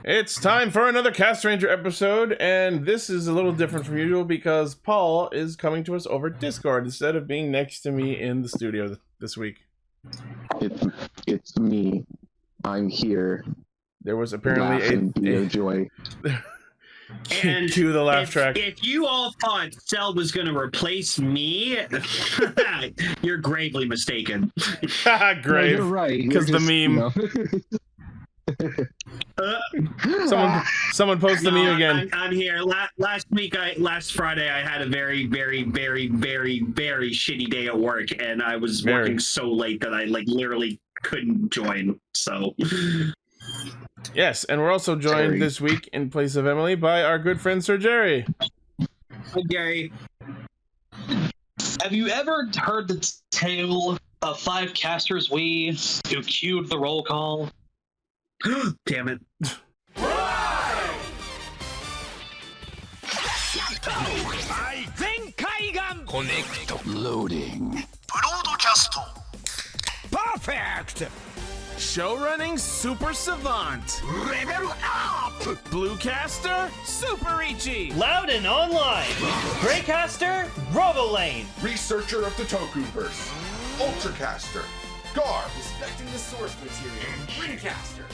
It's time for another Castranger episode, and this is a little different from usual because Paul is coming to us over Discord instead of being next to me in the studio this week. It's me. I'm here. There was apparently a joy. And cue the laugh track. If you all thought Cell was going to replace me, you're gravely mistaken. Grave. No, you're right. Because the meme. Someone post the meme again. I'm here. Last Friday, I had a very, very, very, very, very shitty day at work, and I was working so late that I literally couldn't join. So. Yes, and we're also joined this week in place of Emily by our good friend Sir Jerry. Hi, Gary. Have you ever heard the tale of 5 casters who cued the roll call? Damn it. Connect. Loading. Broadcast. Perfect. Show running super savant. Level up. Bluecaster super Ichi. Loud and online. Greycaster, Robolane. Researcher of the Tokuverse. Ultracaster. Gar. Respecting the source material. Ringcaster.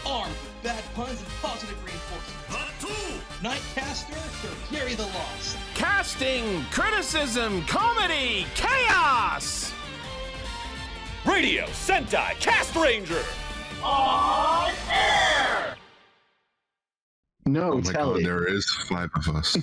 Armed with bad puns and positive reinforcement. Nightcaster to carry the loss. Casting, criticism, comedy, chaos. Radio Sentai Castranger. On air! No, Oh my tell god, it. there is 5 of us.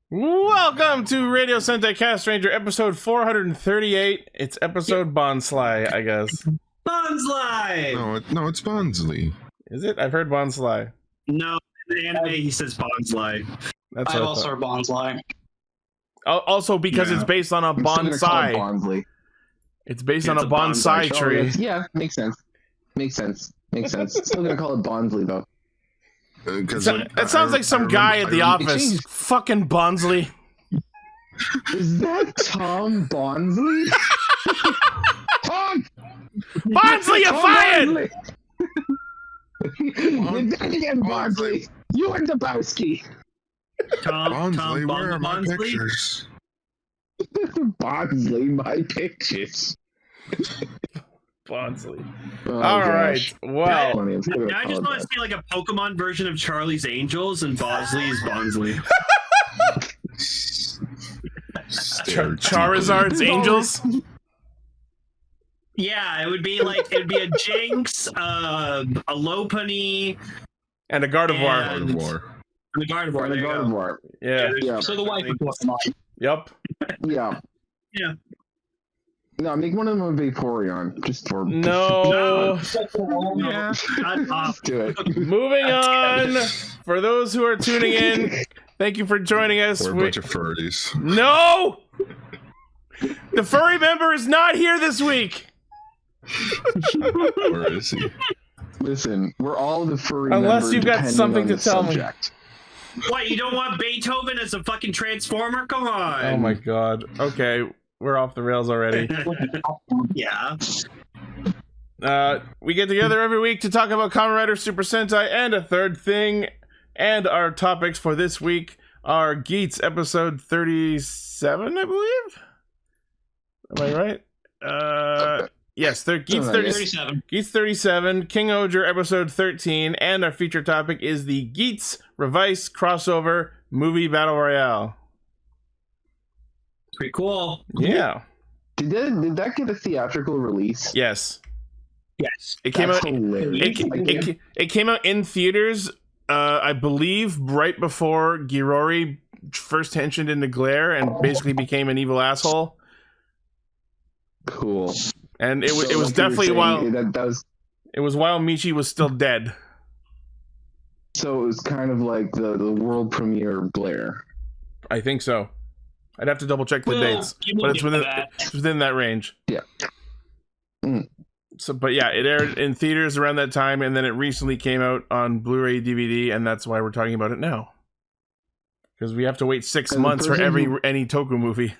Welcome to Radio Sentai Castranger episode 438. It's episode Bonsly, I guess. Bonsly! No, it's Bonsley. Is it? I've heard Bonsly. No, in the anime he says Bonsly. That's I've what I also thought. heard Bonsly. Also because it's based on a I'm still gonna call it bonsai. Bonsley. It's based on It's a a bonsai bonsai tree. Yeah, makes sense. Still gonna call it Bonsley though. That sounds like some guy at the office. Fucking Bonsley. Is that Tom Bonsley? Tom! Bonsley, you're fired! You're back again, Bonsley. You and Dabowski. Bonsley, where are my Bonsley? pictures? Bonsley, my pictures. Bonsley. Oh, All right. gosh. Well, Funny, I'm still gonna Now I call just it want to see like a Pokemon version of Charlie's Angels and Bosley is Bonsley. Charizard's Angels. Yeah, it'd be a Jinx, a Lopunny, And a Gardevoir. and Gardevoir. the Gardevoir. There you go. Gardevoir. Yeah. Yeah. So the wife of Pokemon. Yep. Yeah. Yeah. No, make one of them a Vaporeon. Just for No. Yeah. Just do it. Moving on. For those who are tuning in, thank you for joining us. We're a bunch of furries. No! The furry member is not here this week. Where is he? Listen, we're all the furry Unless member you've got depending something on to the tell me. subject. What, you don't want Beethoven as a fucking transformer? Come on. Oh my god. Okay, we're off the rails already. Yeah. We get together every week to talk about Kamen Rider Super Sentai and a third thing. And our topics for this week are Geats episode 37, I believe? Am I right? Yes, Geats 37. Geats 37, Kingohger episode 13, and our feature topic is the Geats Revice crossover movie battle royale. Pretty cool. Yeah. Did that get a theatrical release? Yes. Yes. It came That's out. hilarious. It came out in theaters. I believe right before Girori first henchioned into Glare and basically became an evil asshole. Cool. And it So was like definitely you were while saying, that was it was while Michi was still dead. so it was kind of like the world premiere of Glare. I think so. I'd have to double check the Well, dates, you will but it's get to within that. that range. Yeah. Mm. So, but yeah, it aired in theaters around that time, and then it recently came out on Blu-ray DVD, and that's why we're talking about it now. Because we have to wait 6 And the months for person any Toku movie.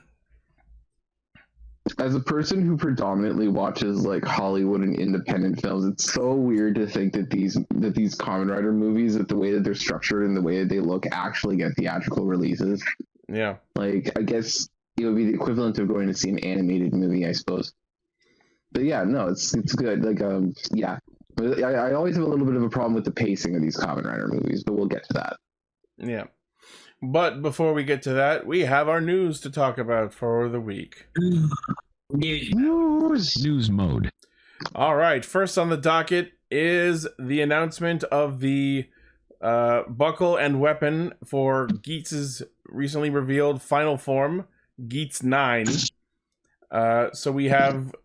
As a person who predominantly watches like Hollywood and independent films, it's so weird to think that these Kamen Rider movies, that the way that they're structured and the way that they look, actually get theatrical releases. Yeah. Like, I guess it would be the equivalent of going to see an animated movie, I suppose. But yeah, no, it's good. Like, yeah. I always have a little bit of a problem with the pacing of these Kamen Rider movies, but we'll get to that. Yeah. But before we get to that, we have our news to talk about for the week. News mode. All right. First on the docket is the announcement of the buckle and weapon for Geats' recently revealed final form, Geats 9. So we have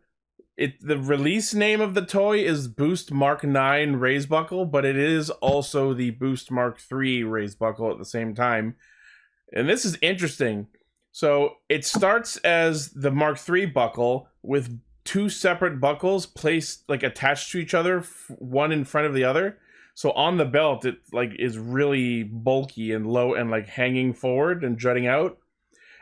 it. The release name of the toy is Boost Mark 9 Raise Buckle, but it is also the Boost Mark 3 Raise Buckle at the same time. And this is interesting. So it starts as the Mark 3 buckle with two separate buckles placed like attached to each other, one in front of the other. So on the belt, it like is really bulky and low and like hanging forward and jutting out.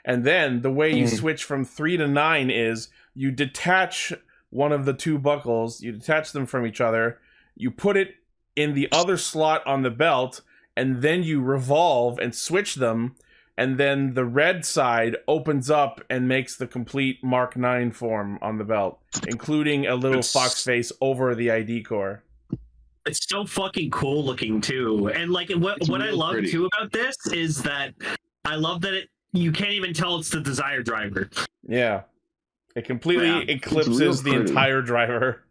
And then the way you switch from 3 to 9 is you detach one of the two buckles, you detach them from each other, you put it in the other slot on the belt, and then you revolve and switch them, and then the red side opens up and makes the complete Mark 9 form on the belt, including a little fox face over the ID core. It's so fucking cool looking too. And like what I love pretty. too about this is that I love that you can't even tell it's the Desire driver. Yeah. It completely eclipses the entire driver.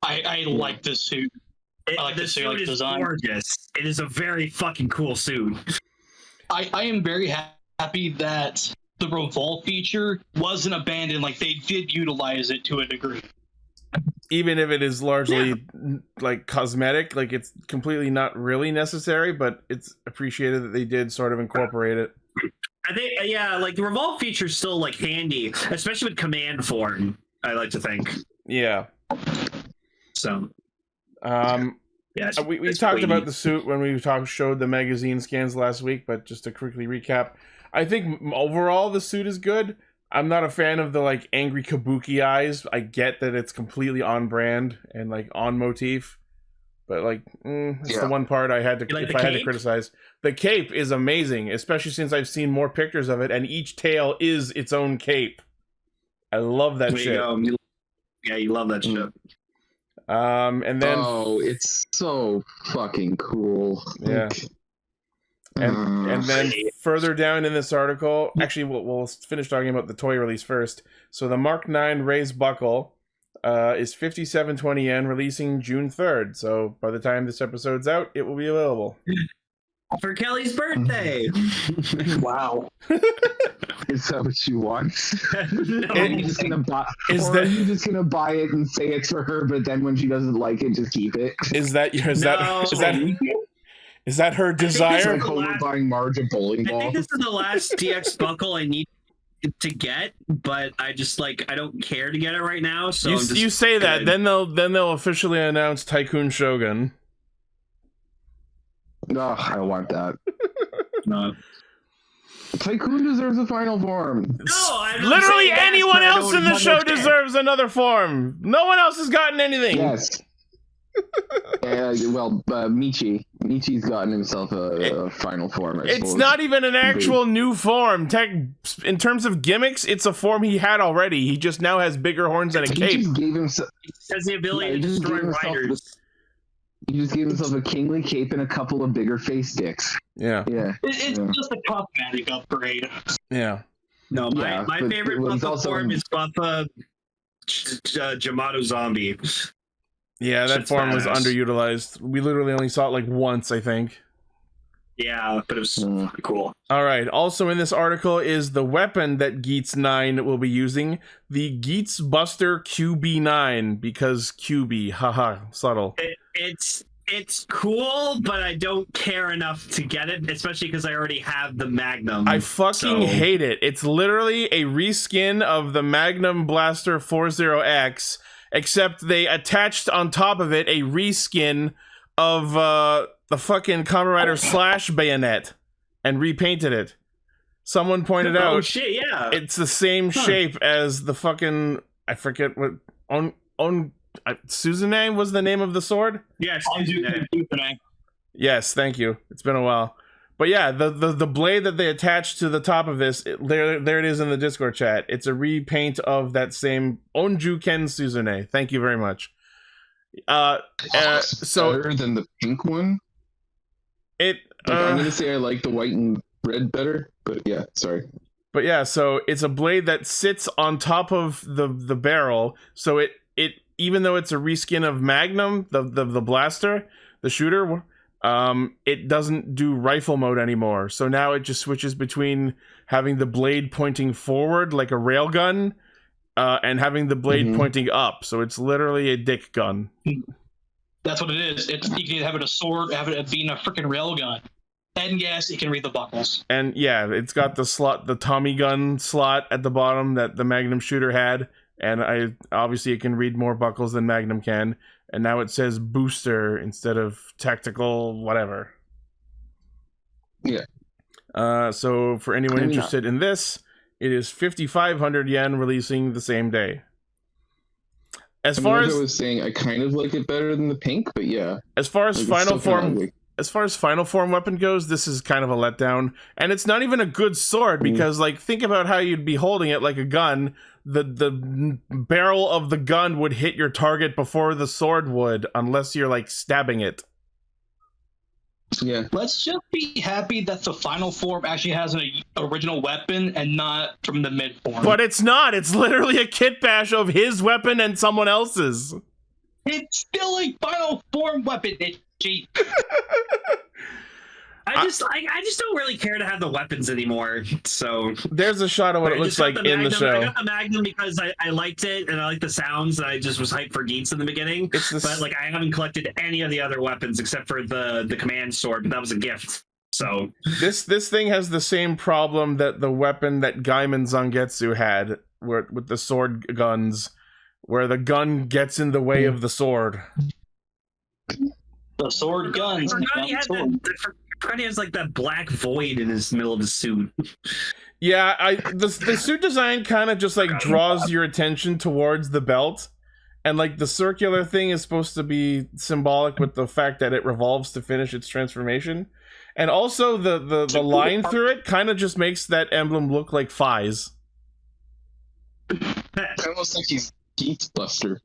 I like this suit. I like the suit is design. gorgeous. It is a very fucking cool suit. I am very happy that the revolve feature wasn't abandoned. Like, they did utilize it to a degree. Even if it is largely like cosmetic, like it's completely not really necessary, but it's appreciated that they did sort of incorporate it. I think, yeah, like the revolve feature is still like handy, especially with command form, I like to think. Yeah. So, yeah, we talked about the suit when we showed the magazine scans last week, but just to quickly recap, I think overall the suit is good. I'm not a fan of the like angry kabuki eyes. I get that it's completely on brand and like on motif, but like it's the one part I had to I had to criticize. The cape is amazing, especially since I've seen more pictures of it, and each tail is its own cape. I love that shit. Yeah, you love that shit. And then it's so fucking cool. Yeah. And then further down in this article, actually, we'll finish talking about the toy release first. So the Mark 9 Raise Buckle is 5720 yen, releasing June 3rd. So by the time this episode's out, it will be available. For Kelly's birthday. Wow. Is that what you want? No. Are you just gonna buy? Are you just gonna buy it and say it's for her, but then when she doesn't like it, just keep it? Is that her desire? It's like buying Marge a bowling ball. I think this is the last DX buckle I need to get, but I just like I don't care to get it right now. So you say that, then they'll officially announce Tycoon Shogun. Oh, I want that. No. Tycoon deserves a final form. No, literally anyone else in the show deserves another form. No one else has gotten anything. Yes. Michi's gotten himself a final form. It's not even an actual new form. In terms of gimmicks, it's a form he had already. He just now has bigger horns and a cape. He has the ability to destroy riders. He just gave himself a kingly cape and a couple of bigger face sticks. Yeah. It's just a cosmetic upgrade. Yeah. No, my favorite Buffa form is Buffa Jamato Zombie. Yeah, that form was underutilized. We literally only saw it like once, I think. Yeah, but it was cool. All right. Also in this article is the weapon that Geats 9 will be using, the Geats Buster QB9, because QB, haha, subtle. It's cool, but I don't care enough to get it, especially because I already have the Magnum. I fucking hate it. It's literally a reskin of the Magnum Blaster 40X, except they attached on top of it a reskin of the fucking Kamen Rider Slash bayonet and repainted it. Someone pointed Oh out shit! Yeah. it's the same shape as the fucking, I forget what Suzune was the name of the sword. Yes. Yes, thank you. It's been a while. But yeah, the blade that they attached to the top of this, there it is in the Discord chat. It's a repaint of that same Onju Ken Suzune. Thank you very much. So better than the pink one. I'm gonna say I like the white and red better, but yeah, sorry. But yeah, so it's a blade that sits on top of the barrel. So it even though it's a reskin of Magnum, the blaster, the shooter, it doesn't do rifle mode anymore. So now it just switches between having the blade pointing forward like a railgun, and having the blade pointing up. So it's literally a dick gun. That's what it is. You can have it a sword, have it being a freaking railgun. And yes, it can read the buckles. And yeah, it's got the Tommy gun slot at the bottom that the Magnum shooter had. And obviously it can read more buckles than Magnum can. And now it says booster instead of tactical whatever. Yeah. So for anyone interested in this, it is 5,500 yen, releasing the same day. As far as I was saying, I kind of like it better than the pink, but yeah. As far as final form weapon goes, this is kind of a letdown, and it's not even a good sword because, like, think about how you'd be holding it like a gun. The barrel of the gun would hit your target before the sword would, unless you're like stabbing it. Yeah. Let's just be happy that the final form actually has an original weapon and not from the mid form. But it's not. It's literally a kit bash of his weapon and someone else's. It's still a final form weapon. It's cheap. I just don't really care to have the weapons anymore. So there's a shot of what it looks like in the show. I got the Magnum because I liked it and I liked the sounds and I just was hyped for Geats in the beginning. But like I haven't collected any of the other weapons except for the command sword, but that was a gift. So this thing has the same problem that the weapon that Gaiman Zangetsu had, with the sword guns, where the gun gets in the way of the sword. The sword guns. He has like that black void in his middle of his suit. Yeah, the suit design kind of just like draws your attention towards the belt, and like the circular thing is supposed to be symbolic with the fact that it revolves to finish its transformation, and also the line through it kind of just makes that emblem look like Fies. Almost like he's Geats Buster.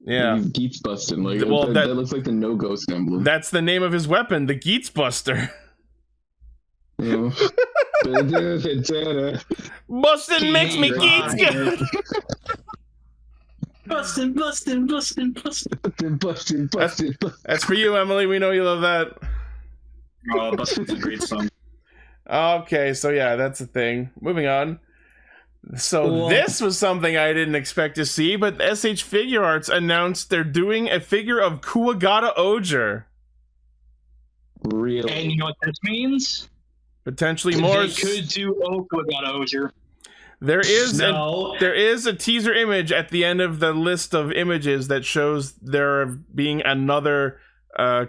Yeah, he's Geats busting. Like, well, that looks like the no ghost emblem. That's the name of his weapon, the Geats Buster. Yeah. Bustin' makes me Geats good. Bustin'. That's for you, Emily. We know you love that. Oh, Bustin's a great song. Okay, so yeah, that's the thing. Moving on. So this was something I didn't expect to see, but SH Figure Arts announced they're doing a figure of Kuwagata Oger. Really? And you know what this means? Potentially more. They could do Kuwagata Oger. There is a teaser image at the end of the list of images that shows there being another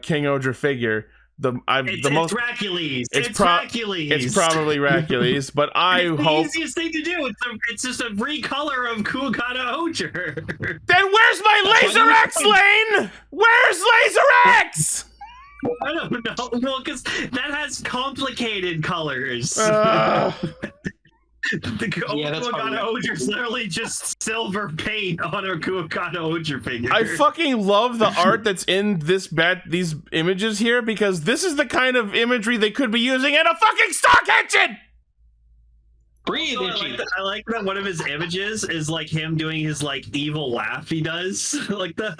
King Oger figure. It's Racules. It's Racules. It's probably Racules, but I it's hope the easiest thing to do. It's just a recolor of Kuwagata Oger. Then where's my Laser X, Lane? Where's Laser X? I don't know. Well, because that has complicated colors. The Kuwagata Oger is literally just silver paint on a Kuwagata Oger figure. I fucking love the art that's in these images here, because this is the kind of imagery they could be using in a fucking stock engine! Breathe, I like that one of his images is like him doing his like evil laugh he does. Like the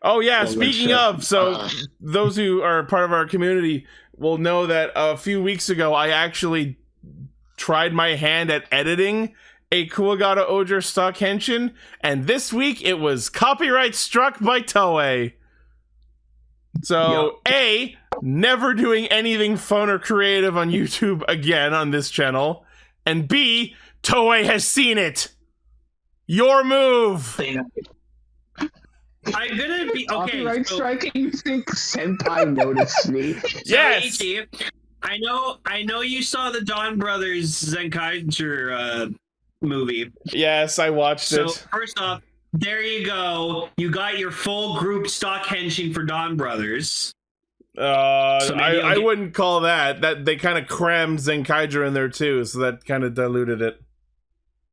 Oh yeah, speaking of, so those who are part of our community will know that a few weeks ago I actually tried my hand at editing a Kuwagata Oger stock henshin, and this week it was copyright struck by Toei. So, A, never doing anything fun or creative on YouTube again on this channel, and B, Toei has seen it. Your move. I'm gonna be okay. Copyright strike? You think Sentai noticed me? Yes. I know you saw the Don Brothers Zenkaiger movie. Yes, I watched So it. first off, there you go. You got your full group stock henshin for Don Brothers. I wouldn't call that. They kind of crammed Zenkaiger in there too, so that kind of diluted it.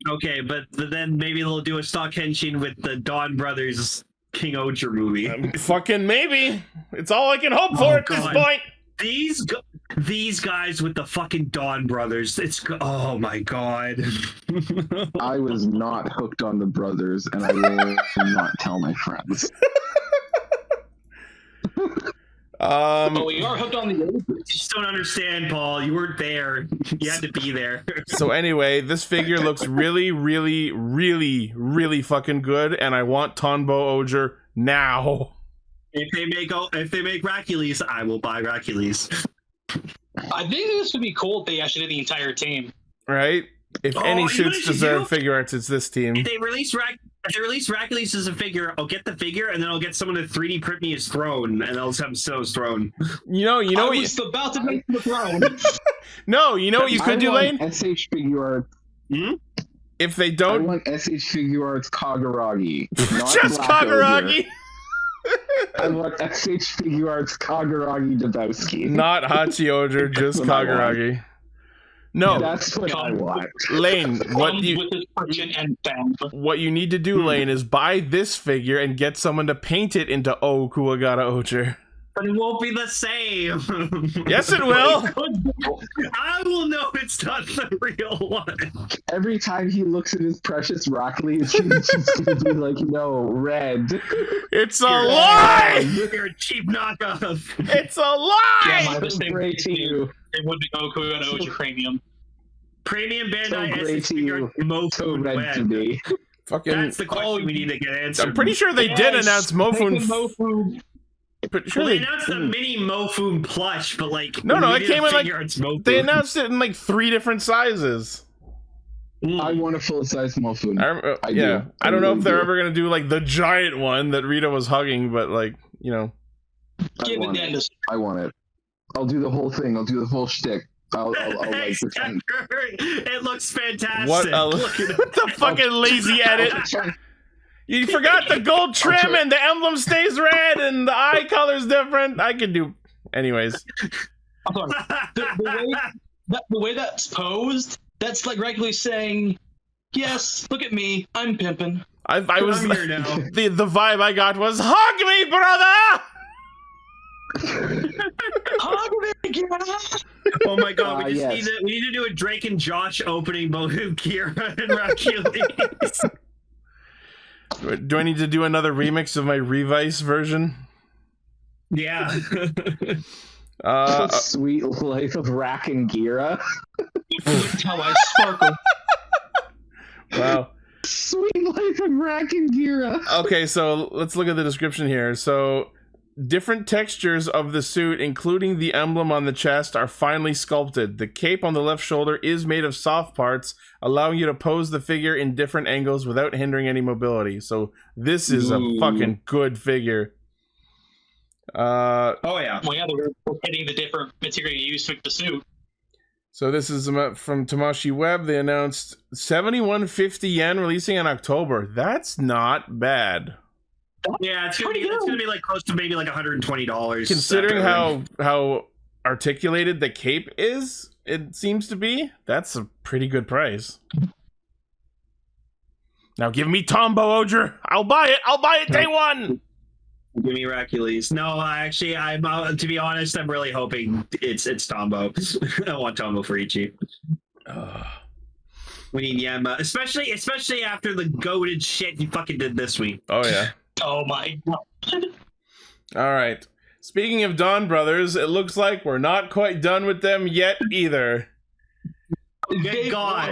Okay, but then maybe they'll do a stock henshin with the Don Brothers Kingohger movie. Fucking maybe. It's all I can hope for at this point. These guys with the fucking Don Brothers. Oh my god. I was not hooked on the brothers, and I will not tell my friends. But we are hooked on the ogre. You just don't understand, Paul. You weren't there. You had to be there. So anyway, this figure looks really, really, really, really fucking good, and I want Tonbo Oger now. If they make Racules, I will buy Racules. I think this would be cool if they actually did the entire team. Right? If any suits deserve figure arts, it's this team. If they release Racules as a figure, I'll get the figure, and then I'll get someone to 3D print me his throne, and I'll just have him sit on his throne. You know. I was about to make the throne. No, you know what you could do, Lane? SH figure art. If they don't, I want SH figure arts Kaguragi. Not just Black Kaguragi. Ogre. I want SH figure arts Kaguragi Dabowski. Not Hachi Oger, just Kaguragi. No, that's what I want. Lane, what you need to do, Lane, is buy this figure and get someone to paint it into O Kuwagata Oger. But it won't be the same. Yes, it will. I will know it's not the real one. Every time he looks at his precious Rockley, he's just going to be like, no, red. It's a lie! You're a cheap knockoff. It's a lie! Yeah, my mistake to you. It would be Goku and Oji Premium. Premium Bandai So great to you. So red to me. Fucking, that's the question we need to get answered. I'm pretty sure they did announce Mofun. They announced the mini Mofun plush, but like no, it came in like they announced it in like 3 different sizes. I want a full size Mofun. I don't know if they're ever gonna do like the giant one that Rita was hugging, but like I want it. I'll do the whole thing. I'll do the whole shtick. I'll like pretend. It looks fantastic. What the fucking lazy edit. You forgot the gold trim and the emblem stays red and the eye color's different. I could do... Anyways. The way that's posed, that's like regularly saying, yes, look at me, I'm pimping. I was I'm here now. The vibe I got was, hug me, brother! Hug me, oh my god, we need to do a Drake and Josh opening both Kira and Racules. Do I need to do another remix of my Revice version? Yeah. Sweet life of Rack and Gira. How I sparkle. Wow. Sweet life of Rack and Gira. Okay, so let's look at the description here. So, different textures of the suit, including the emblem on the chest, are finely sculpted. The cape on the left shoulder is made of soft parts, allowing you to pose the figure in different angles without hindering any mobility. So this is a fucking good figure. Oh yeah. Well, yeah, they're hitting the different material you use to make the suit. So this is from Tamashi Web. They announced 7150 yen releasing in October. That's not bad. Yeah, it's gonna be like close to maybe like $120. Considering how articulated the cape is, it seems to be. That's a pretty good price. Now give me Tombo Oger. I'll buy it. I'll buy it day one. Give me Racules. No, actually, I'm to be honest, I'm really hoping it's Tombo. I want Tombo for Ichi. We need Yanma, especially after the goated shit you fucking did this week. Oh yeah. Oh my god. All right. Speaking of Don Brothers, it looks like we're not quite done with them yet either. Good God.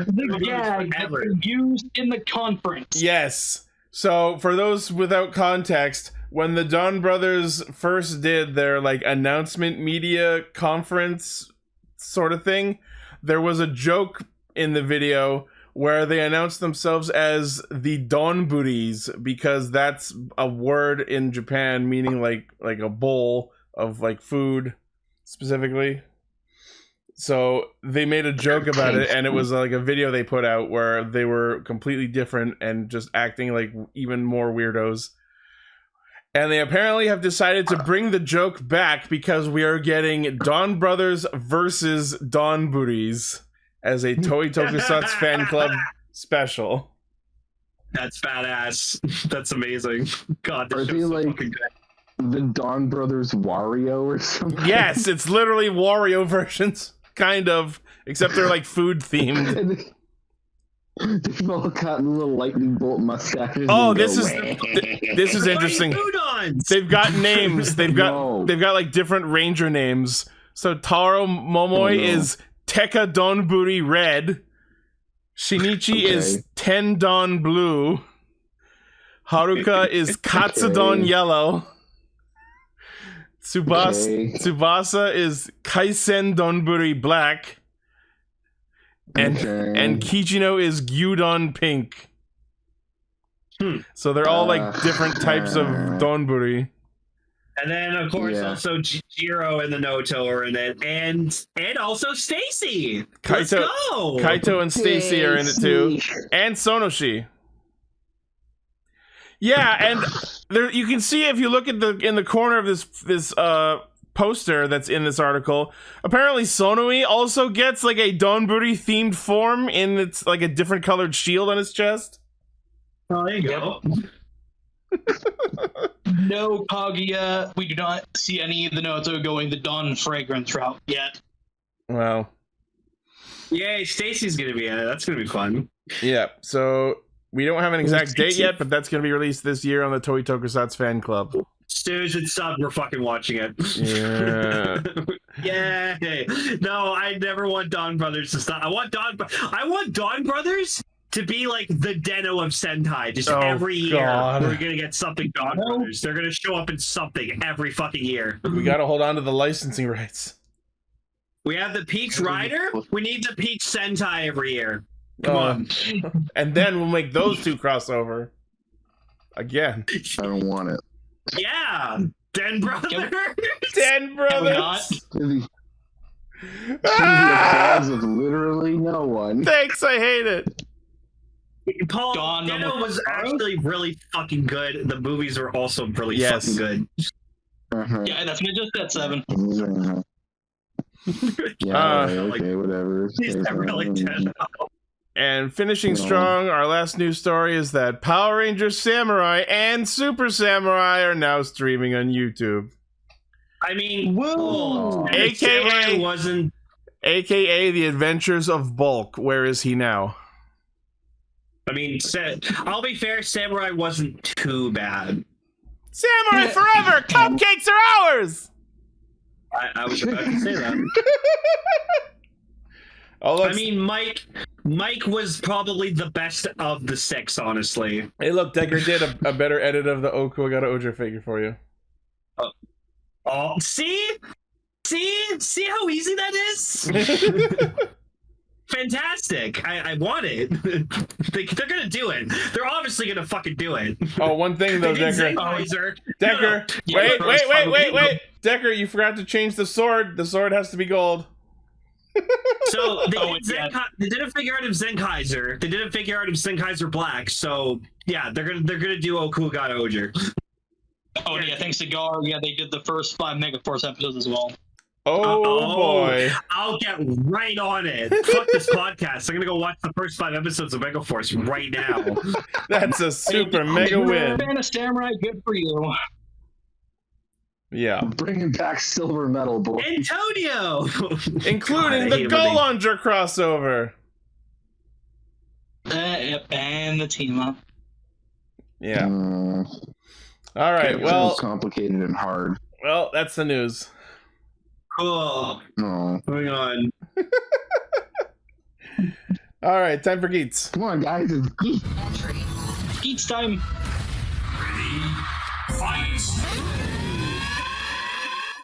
The gag that was used in the conference. Yes. So, for those without context, when the Don Brothers first did their, like, announcement media conference sort of thing, there was a joke in the video where they announced themselves as the Donburis, because that's a word in Japan meaning, like a bowl of, like, food, specifically. So they made a joke about it, and it was like a video they put out where they were completely different and just acting like even more weirdos. And they apparently have decided to bring the joke back because we are getting Dawn Brothers versus Dawn Booties as a Toei Tokusatsu fan club special. That's badass. That's amazing. God, Are this they show's so like fucking good. the Dawn Brothers Wario or something? Yes, it's literally Wario versions, kind of, except they're like food themed. They've all got little lightning bolt mustaches. Oh, and this go, is "Wah." this is interesting. They've got names. They've got like different ranger names. So Taro Momoi is Tekka Donburi Red. Shinichi is Ten Don Blue. Haruka is Katsudon Yellow. Tsubasa is Kaisen Donburi Black. And Kichino is Gyudon Pink. So they're all like different types of donburi. And then of course also Jiro and the Noto are in it, and also Stacy. Let's go. Kaito and Stacy are in it too, and Sonoshi. Yeah, and there you can see if you look at in the corner of this poster that's in this article. Apparently, Sonoi also gets like a donburi themed form in its like a different colored shield on his chest. Oh, there you go. No Kaguya. We do not see any of the Noto going the Dawn fragrance route yet. Wow. Yay, Stacy's gonna be in it. That's gonna be fun. Yeah, so we don't have an exact date yet, but that's gonna be released this year on the Toei Tokusatsu fan club. Stooge and Sub, we're fucking watching it. Yeah. Yay. No, I never want Dawn Brothers to stop. I want Dawn Brothers to be like the Deno of Sentai. Just every year we're gonna get something Dawn Brothers. They're gonna show up in something every fucking year. We gotta hold on to the licensing rights. We have the Peach Rider. We need the Peach Sentai every year. Come on. And then we'll make those two crossover. Again. I don't want it. Yeah. Den Brothers. Den Brothers. Cause of literally no one. Thanks, I hate it. Paul, Deno was actually really fucking good. The movies were also really fucking good. Yeah, that's just that 7. Okay, whatever. He's never really Deno. And finishing strong, our last news story is that Power Rangers Samurai and Super Samurai are now streaming on YouTube. I mean, AKA The Adventures of Bulk. Where is he now? I mean, I'll be fair, Samurai wasn't too bad. Samurai forever! Cupcakes are ours! I was about to say that. I mean, Mike was probably the best of the 6, honestly. Hey, look, Decker did a better edit of the Oku I got Oja figure for you. See how easy that is? Fantastic. I want it. They're gonna do it. They're obviously gonna fucking do it. Oh, one thing though, Decker. Decker, wait. Decker, you forgot to change the sword. The sword has to be gold. So they did a figure out of Zenkaiser. They did a figure out of Zenkaiser Black. So yeah, they're gonna do Okuga Oger. Oh yeah, thanks to Gar. Yeah, they did the first 5 Megaforce episodes as well. Oh boy! I'll get right on it. Fuck this podcast. I'm gonna go watch the first 5 episodes of Megaforce right now. That's a super mega win. Fan of Samurai, good for you. Yeah. Bringing back Silver Metal Boy. Antonio! Including the Golanger crossover. Yep, and the team up. Yeah. All right, well. Complicated and hard. Well, that's the news. Cool. No. Moving on. All right, time for Geats. Come on, guys. It's Geats. Geats time.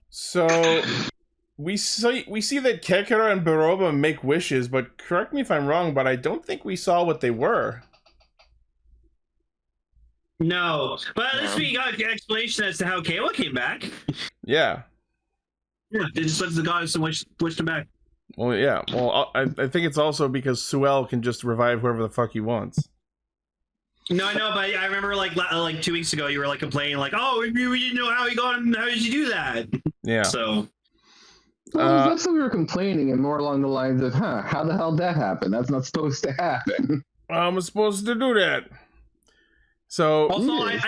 So we see that Kekara and Baroba make wishes, but correct me if I'm wrong, but I don't think we saw what they were. No, but at least we got an explanation as to how Kayla came back. Yeah. Yeah, they just let the goddess and wished him back. Well, yeah. Well, I think it's also because Suel can just revive whoever the fuck he wants. No, I know, but I remember like 2 weeks ago you were like complaining like, oh, we didn't know how did you do that? Yeah. So. Well, that's what we were complaining, and more along the lines of, how the hell did that happen? That's not supposed to happen. I'm supposed to do that. So Also, Yeah,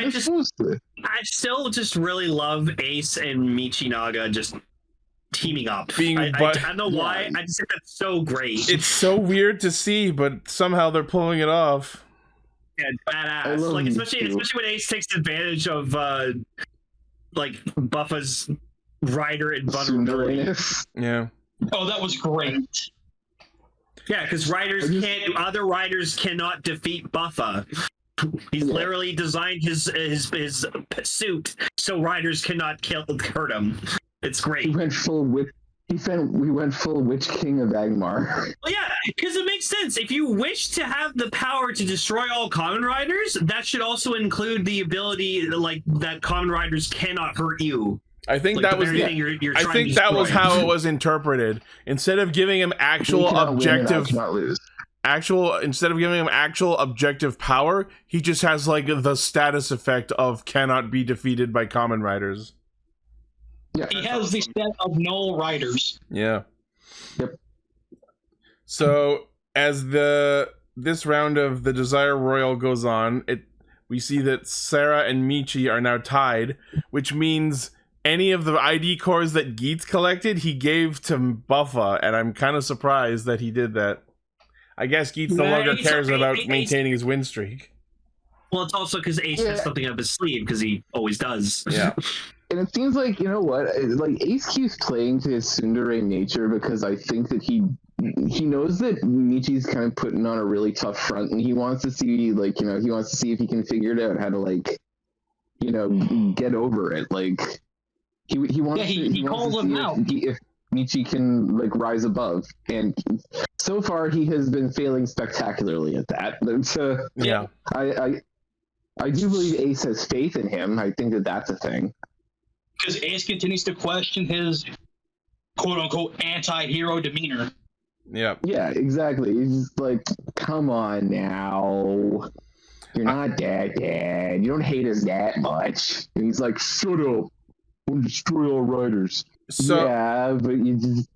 I still just really love Ace and Michinaga just teaming up. I don't know why. I just think that's so great. It's so weird to see, but somehow they're pulling it off. Yeah, badass. Like especially when Ace takes advantage of like Buffa's rider and vulnerability. Yeah. Oh, that was great. Yeah, because other riders cannot defeat Buffa. He's literally designed his suit so riders cannot hurt him. It's great. We went full Witch King of Agmar. Well, yeah, because it makes sense. If you wish to have the power to destroy all common riders, that should also include the ability like that common riders cannot hurt you. I think like that was I think that was how it was interpreted. Instead of giving him actual objective instead of giving him actual objective power, he just has like the status effect of cannot be defeated by common riders. Yeah, he has the set of null riders. Yeah. Yep. So as this round of the Desire Royale goes on, we see that Sarah and Michi are now tied, which means any of the ID cores that Geats collected, he gave to Buffa, and I'm kind of surprised that he did that. I guess Geats no longer cares about maintaining his win streak. Well, it's also because Ace has something up his sleeve, because he always does. Yeah. And it seems like, you know what, like Ace keeps playing to his tsundere nature, because I think that he knows that Michi's kind of putting on a really tough front, and he wants to see, like, you know, he wants to see if he can figure it out how to, like, you know, get over it. Like, he wants he calls him out. If Michi can, like, rise above. And so far, he has been failing spectacularly at that. Yeah. I do believe Ace has faith in him. I think that that's a thing. Because Ace continues to question his quote-unquote anti-hero demeanor. Yeah. Yeah, exactly. He's just like, come on now. You're not that bad. You don't hate us that much. And he's like, shut up. We'll destroy all riders. So, yeah, but you just...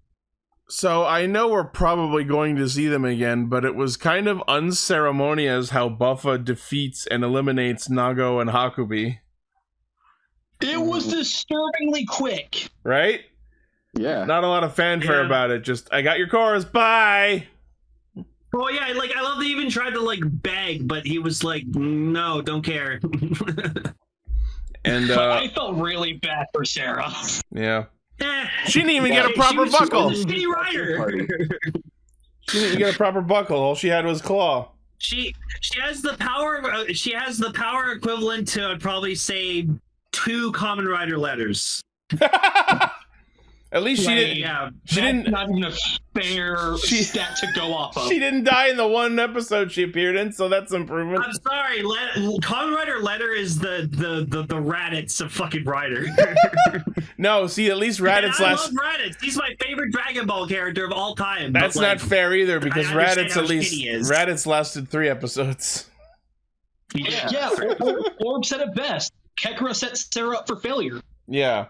So I know we're probably going to see them again, but it was kind of unceremonious how Buffa defeats and eliminates Nago and Hakubi. It was disturbingly quick. Right? Yeah. Not a lot of fanfare about it. Just, I got your cores, bye! Well, yeah, like, I love that he even tried to, like, beg, but he was like, no, don't care. And, I felt really bad for Sarah. Yeah. She didn't even get a proper buckle. She didn't even get a proper buckle. All she had was claw. She has the power. She has the power equivalent to, I'd probably say, 2 Kamen Rider letters. At least she didn't. Yeah, she didn't. Not even a fair stat to go off of. She didn't die in the one episode she appeared in, so that's improvement. I'm sorry. Kamen Rider letter is the Raditz of fucking Rider. No, see, at least Raditz I love Raditz. He's my favorite Dragon Ball character of all time. That's not fair either, because Raditz is. Raditz lasted 3 episodes. Yeah, Orb said it best. Kekra set Sarah up for failure. Yeah.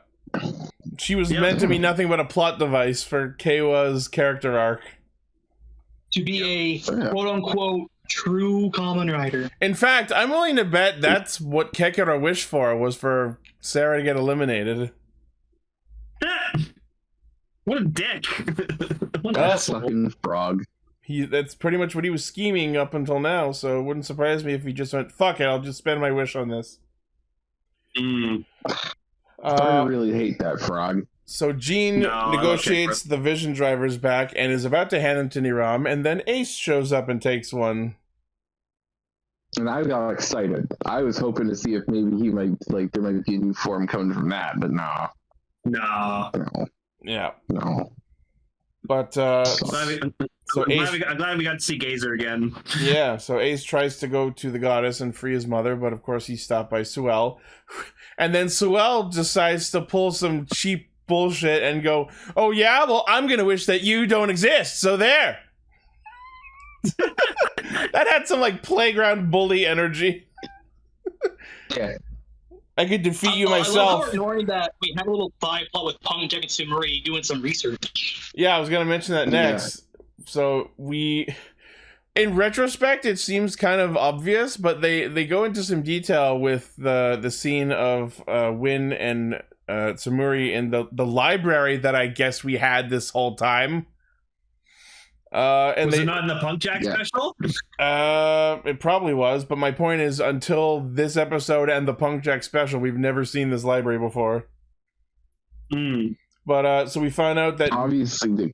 She was meant to be nothing but a plot device for Keiwa's character arc. To be a quote-unquote true Kamen Rider. In fact, I'm willing to bet that's what Kekra wished for, was for Sarah to get eliminated. What a dick. What a fucking frog. That's pretty much what he was scheming up until now, so it wouldn't surprise me if he just went, fuck it, I'll just spend my wish on this. I really hate that frog. So Jean negotiates the Vision Drivers back and is about to hand them to Niram, and then Ace shows up and takes one. And I got excited. I was hoping to see if maybe he might, like, there might be a new form coming from that, but no. No. Yeah. No. But, I'm glad we got to see Gazer again. Yeah, so Ace tries to go to the goddess and free his mother, but of course he's stopped by Suel. And then Suel decides to pull some cheap bullshit and go, oh yeah, well, I'm gonna wish that you don't exist, so there. That had some like playground bully energy. Yeah. I could defeat you I myself. love how ignoring that we had a little side plot with Punk Jack and Sumuri doing some research. Yeah, I was gonna mention that next. So in retrospect, it seems kind of obvious, but they go into some detail with the scene of Win and Sumuri in the library that I guess we had this whole time. And was it not in the Punk Jack special? It probably was, but my point is, until this episode and the Punk Jack special, we've never seen this library before. But so we find out that obviously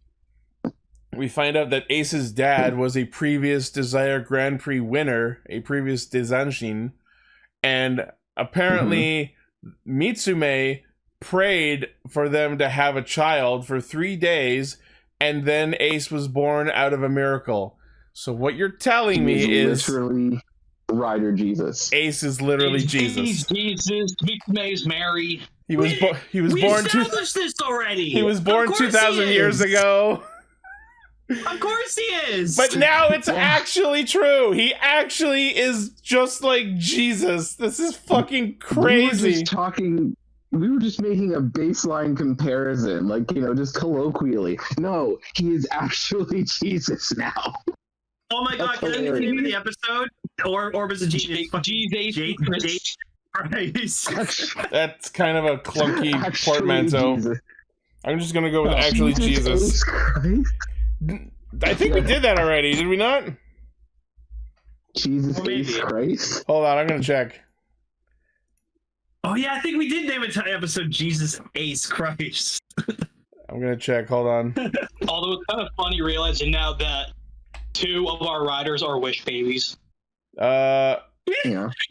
Ace's dad was a previous Desire Grand Prix winner, a previous Dezanshin, and apparently Mitsume prayed for them to have a child for 3 days, and then Ace was born out of a miracle. So what you're telling me is literally Rider Jesus. Ace is literally Jesus. Jesus, Mitsume is Mary. He was born. We established this already. He was born 2,000 years ago. Of course he is. But now it's actually true. He actually is just like Jesus. This is fucking crazy. We were just making a baseline comparison, like, just colloquially. No, he is actually Jesus now. Oh my god, can I get the name of the episode? Or was it Jesus? That's kind of a clunky portmanteau. I'm just gonna go with actually Jesus. I think we did that already, did we not? Jesus Ace Christ? Hold on, I'm gonna check. Oh yeah, I think we did name it episode Jesus Ace Christ. I'm gonna check, hold on. Although it's kind of funny realizing now that 2 of our riders are Wish babies. Yeah.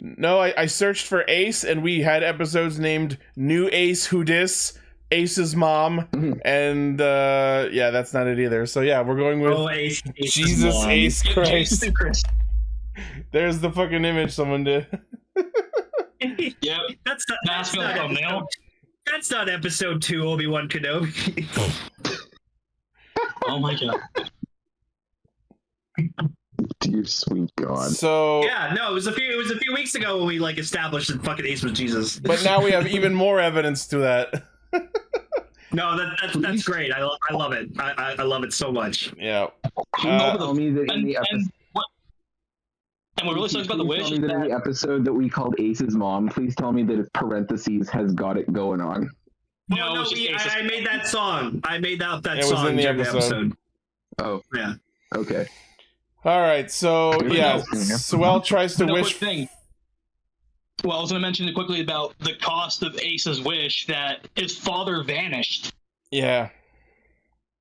No, I searched for Ace and we had episodes named New Ace Who Dis, Ace's Mom, and yeah, that's not it either. So yeah, we're going with Jesus Mom. Ace Christ. There's the fucking image someone did. Yep. That's not episode 2 Obi-Wan Kenobi. Oh my god. Dear sweet God. So yeah, no, it was a few weeks ago when we like established that fucking Ace was Jesus. But now we have even more evidence to that. No, that's great. I love it. I love it so much. Yeah. Tell me that in the episode. And what really sucks about the Wish is that in the episode that we called Ace's Mom, please tell me that if parentheses has got it going on. No, I made that song. I made that it song was in the during episode. Oh. Yeah. Okay. All right, so yeah, Sewell tries to wish. Thing. Well, I was going to mention quickly about the cost of Ace's wish that his father vanished. Yeah.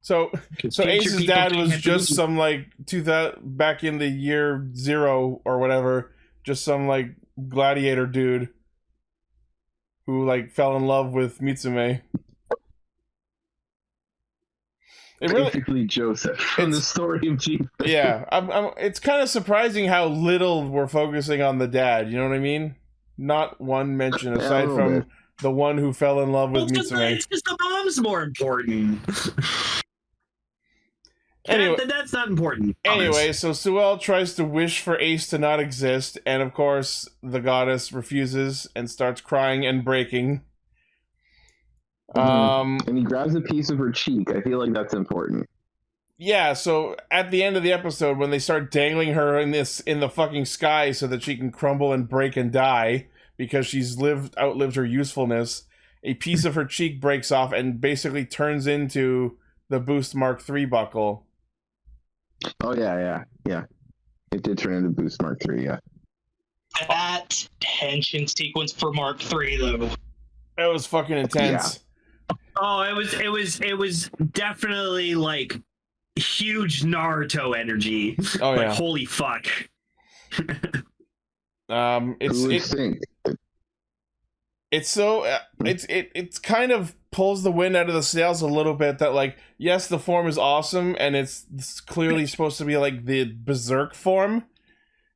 So Ace's dad was just some like 2000 back in the year 0 or whatever, just some like gladiator dude who like fell in love with Mitsume. Basically Joseph from the story of Jesus. Yeah, it's kind of surprising how little we're focusing on the dad. You know what I mean? Not one mention aside from the one who fell in love with Mitsume. It's just the mom's more important. Anyway, that's not important. Anyway, so Sewell tries to wish for Ace to not exist, and of course, the goddess refuses and starts crying and breaking. And he grabs a piece of her cheek. I feel like that's important. Yeah, so at the end of the episode, when they start dangling her in the fucking sky so that she can crumble and break and die because she's outlived her usefulness, a piece of her cheek breaks off and basically turns into the Boost Mark III buckle. Oh yeah. It did turn into Boost Mark III, yeah. That tension sequence for Mark III, though. It was fucking intense. Yeah. Oh, it was definitely like huge Naruto energy. Oh yeah. Like holy fuck. It's so it's kind of pulls the wind out of the sails a little bit that like, yes, the form is awesome and it's clearly supposed to be like the berserk form.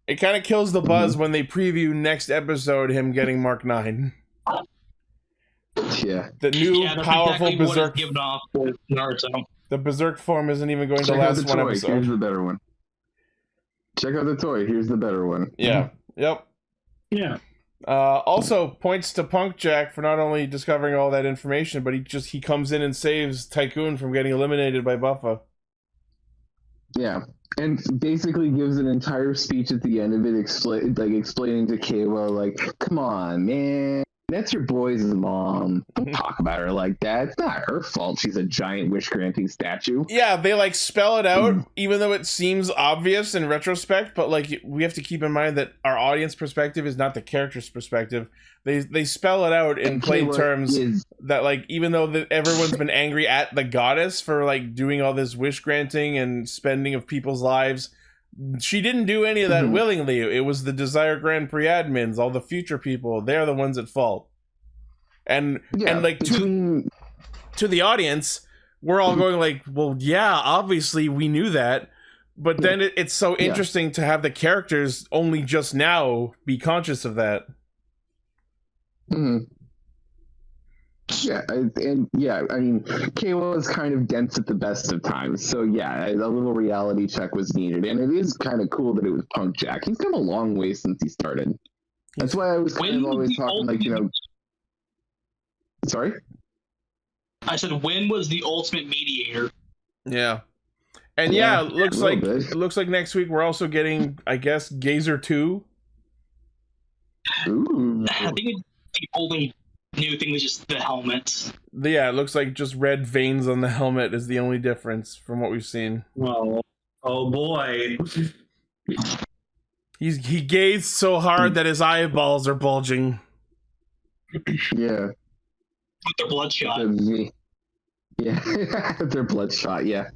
It kind of kills the buzz when they preview next episode him getting Mark 9. Yeah. The new Yeah, that's powerful exactly what is berserk. given off with Naruto. The berserk form isn't even going Check to out the last one toy. episode. Here's the better one. Check out the toy. Here's the better one. Yeah. Yep. Yeah. Also points to Punk Jack for not only discovering all that information, but he comes in and saves Tycoon from getting eliminated by Buffa. Yeah, and basically gives an entire speech at the end of it, explaining to Kayla, like, come on, man, that's your boy's mom. Don't talk about her like that. It's not her fault. She's a giant wish-granting statue. Yeah, they like spell it out, even though it seems obvious in retrospect. But like, we have to keep in mind that our audience perspective is not the character's perspective. They spell it out in plain terms that like, even though everyone's been angry at the goddess for like doing all this wish granting and spending of people's lives, she didn't do any of that willingly. It was the Desire Grand Prix admins, all the future people. They're the ones at fault. And like to the audience, we're all going like, well, yeah, obviously we knew that. But then it's so interesting to have the characters only just now be conscious of that. Yeah, I mean, Kayla is kind of dense at the best of times, so yeah, a little reality check was needed, and it is kind of cool that it was Punk Jack. He's come a long way since he started. That's why I was kind of always talking like, Sorry? I said, when was the ultimate mediator? Yeah. And yeah, it looks like next week we're also getting, I guess, Gazer 2. Ooh. I think the only new thing was just the helmet. Yeah, it looks like just red veins on the helmet is the only difference from what we've seen. Well, oh boy. He gazed so hard that his eyeballs are bulging. Yeah. With their bloodshot. Yeah, they're bloodshot, yeah.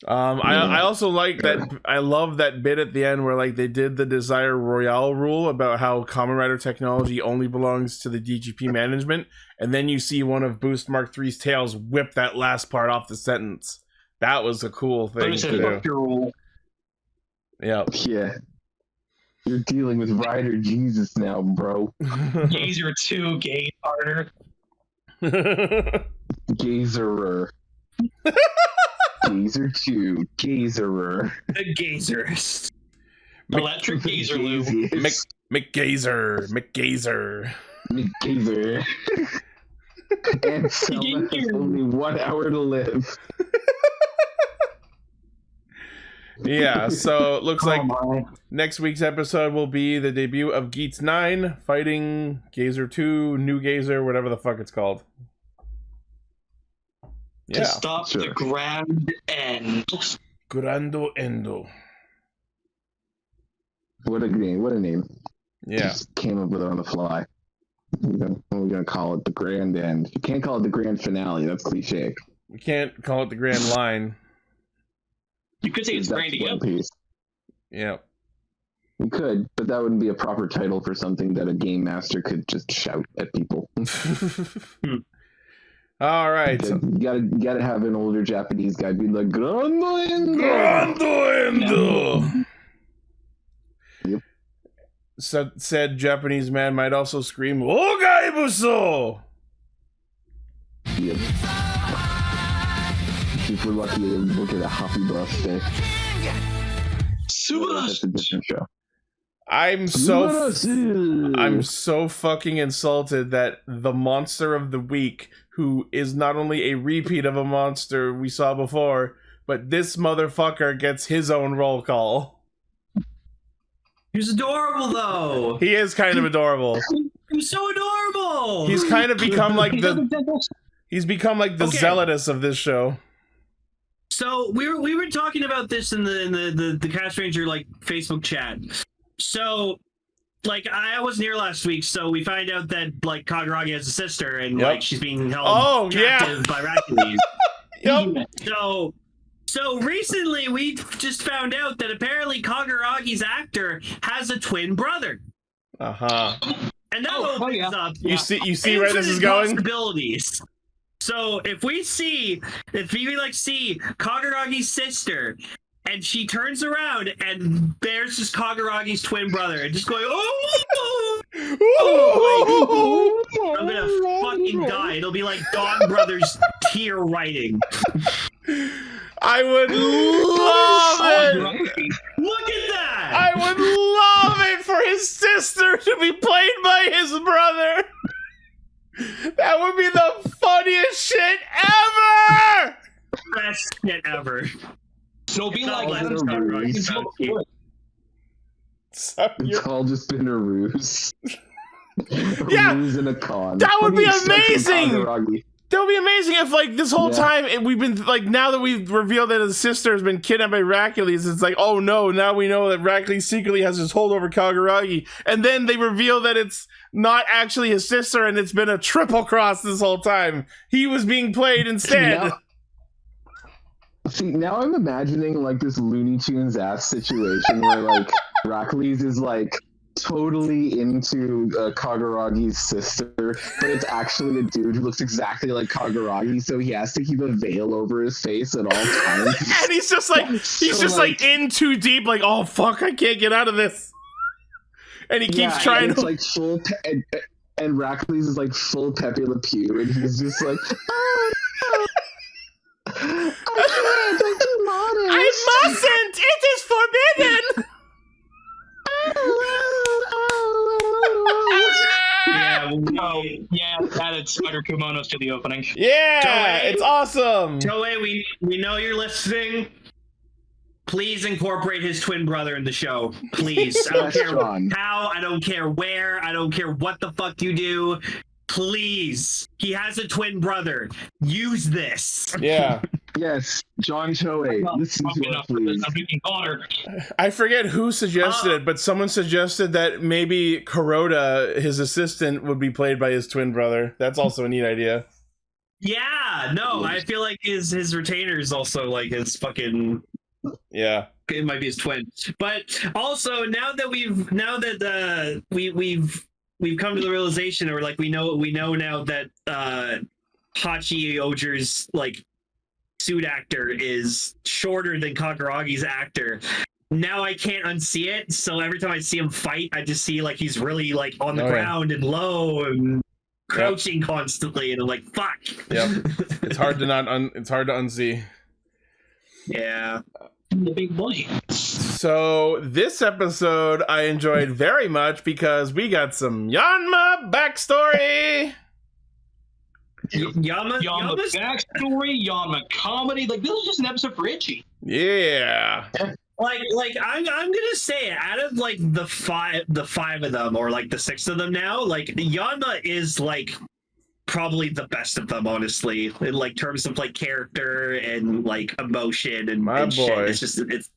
I also like that. I love that bit at the end where like they did the Desire Royale rule about how Kamen Rider technology only belongs to the DGP management, and then you see one of Boost Mark III's tails whip that last part off the sentence. That was a cool thing to do. Yeah. Yeah. You're dealing with Rider Jesus now, bro. Gazer 2, gay harder. Gazerer. Gazer 2, Gazerer. The Gazerist. Electric Gazer Lube. McGazer. And Selma has only 1 hour to live. Yeah, so it looks like next week's episode will be the debut of Geats 9 fighting Gazer 2, New Gazer, whatever the fuck it's called. Yeah. To stop the Grand End. Grando Endo. What a name. What a name. Yeah. Just came up with it on the fly. We're going to call it the Grand End. You can't call it the Grand Finale. That's cliche. We can't call it the Grand Line. You could say it's Grand End. Yeah. We could, but that wouldn't be a proper title for something that a game master could just shout at people. All right. You gotta have an older Japanese guy be like, Grando Endo! Grando Endo! Yep. Said Japanese man might also scream, Ogai Buso! Yep. If we're lucky, we'll get a happy birthday. That's a different show. I'm so fucking insulted that the monster of the week, who is not only a repeat of a monster we saw before, but this motherfucker gets his own roll call. He's adorable, though. He is kind of adorable. He's so adorable. He's kind of become like he's become like the Zealotus of this show. So we were talking about this in the Castranger like Facebook chat. So, like, I wasn't here last week, so we find out that like Kaguragi has a sister, and like she's being held captive by Rakulis. Yep. So recently we just found out that apparently Kaguragi's actor has a twin brother. Uh-huh. And that opens up. You see where this is going? Possibilities. So if we see Kaguragi's sister, and she turns around, and there's just Kaguragi's twin brother, and just going, oh! Oh, I'm gonna fucking die. It'll be like Dawn Brothers tier writing. I would love it. Look at that. I would love it for his sister to be played by his brother. That would be the funniest shit ever. Best shit ever. It'll be like Adam's It's all just been a ruse. Yeah. Ruse and a con. That would be What do you expect from amazing. Kageragi? That would be amazing if, like, this whole time we've been, like, now that we've revealed that his sister has been kidnapped by Hercules, it's like, oh no, now we know that Hercules secretly has his hold over Kageragi. And then they reveal that it's not actually his sister and it's been a triple cross this whole time. He was being played instead. Now I'm imagining, like, this Looney Tunes ass situation where, like, Hercules is, like, totally into Kaguragi's sister, but it's actually a dude who looks exactly like Kageragi, so he has to keep a veil over his face at all times. And he's just like in too deep, like, oh fuck, I can't get out of this. And he keeps trying to, like, full and Hercules is like full Pepe Le Pew, and he's just like, I mustn't! It is forbidden! Yeah, added spider kimonos to the opening. Yeah, Toei, it's awesome. Toei, we know you're listening. Please incorporate his twin brother in the show. Please. I don't care how, I don't care where, I don't care what the fuck you do. Please. He has a twin brother. Use this. Yeah. Yes, John Toei. Listen to us, please. I forget who suggested it, but someone suggested that maybe Kuroda, his assistant, would be played by his twin brother. That's also a neat idea. Yeah, no, I feel like his retainer is also like his fucking... Yeah. It might be his twin. But also, now that we've come to the realization, or like we know now that Hachi Oger's like suit actor is shorter than Kaguragi's actor. Now I can't unsee it, so every time I see him fight, I just see like he's really like on the ground and low and crouching constantly, and I'm like, fuck. Yep. It's hard to unsee. Yeah. The big boy. So this episode I enjoyed very much because we got some Yanma backstory. Yanma backstory, Yanma comedy. Like, this was just an episode for Itchy. Yeah. Like I'm gonna say, out of like the five of them, or like the six of them now, like Yanma is like probably the best of them, honestly, in like terms of like character and like emotion and shit. It's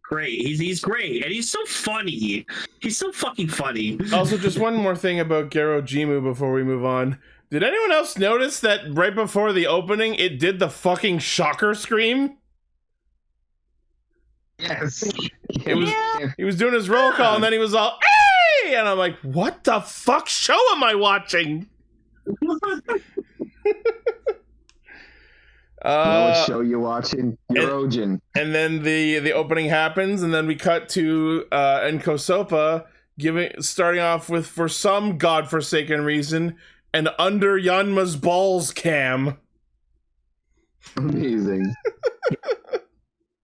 great. He's great, and he's so funny. He's so fucking funny. Also, just one more thing about Gero Jimu before we move on. Did anyone else notice that right before the opening, it did the fucking shocker scream? Yes. He was doing his roll call, and then he was all, hey! And I'm like, what the fuck show am I watching? What show you watching? Eurogen. And then the opening happens, and then we cut to Enko Sopa starting off with, for some godforsaken reason, an under Yanma's balls cam. Amazing.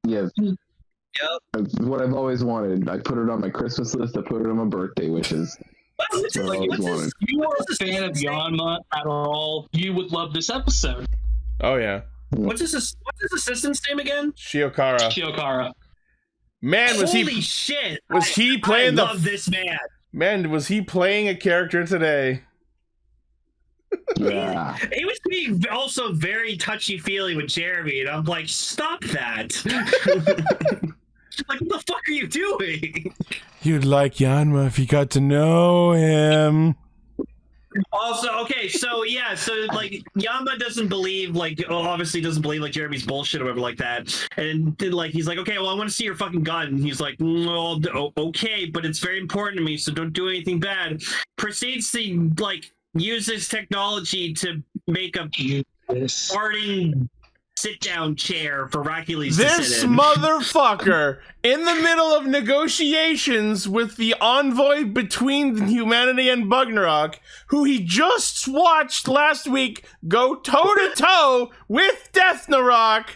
Yes. Yep. What I've always wanted. I put it on my Christmas list. I put it on my birthday wishes. If you are a fan of Yanma at all, you would love this episode. Oh yeah. What's his assistant's name again? Shiokara. Man, Holy shit! Was he playing I love this man. Man, was he playing a character today? Yeah. He was being also very touchy-feely with Jeremy, and I'm like, stop that. Like, what the fuck are you doing? You'd like Yanma if you got to know him. Also, okay, so yeah, so like Yanma doesn't believe, like, obviously doesn't believe like Jeremy's bullshit or whatever like that, and like he's like, okay, well, I want to see your fucking gun. And he's like, well, okay, but it's very important to me, so don't do anything bad. Proceeds to like use this technology to make a farting sit-down chair for Hercules to This sit in. motherfucker, in the middle of negotiations with the envoy between humanity and Bugnarok, who he just watched last week go toe-to-toe with Deathnarok,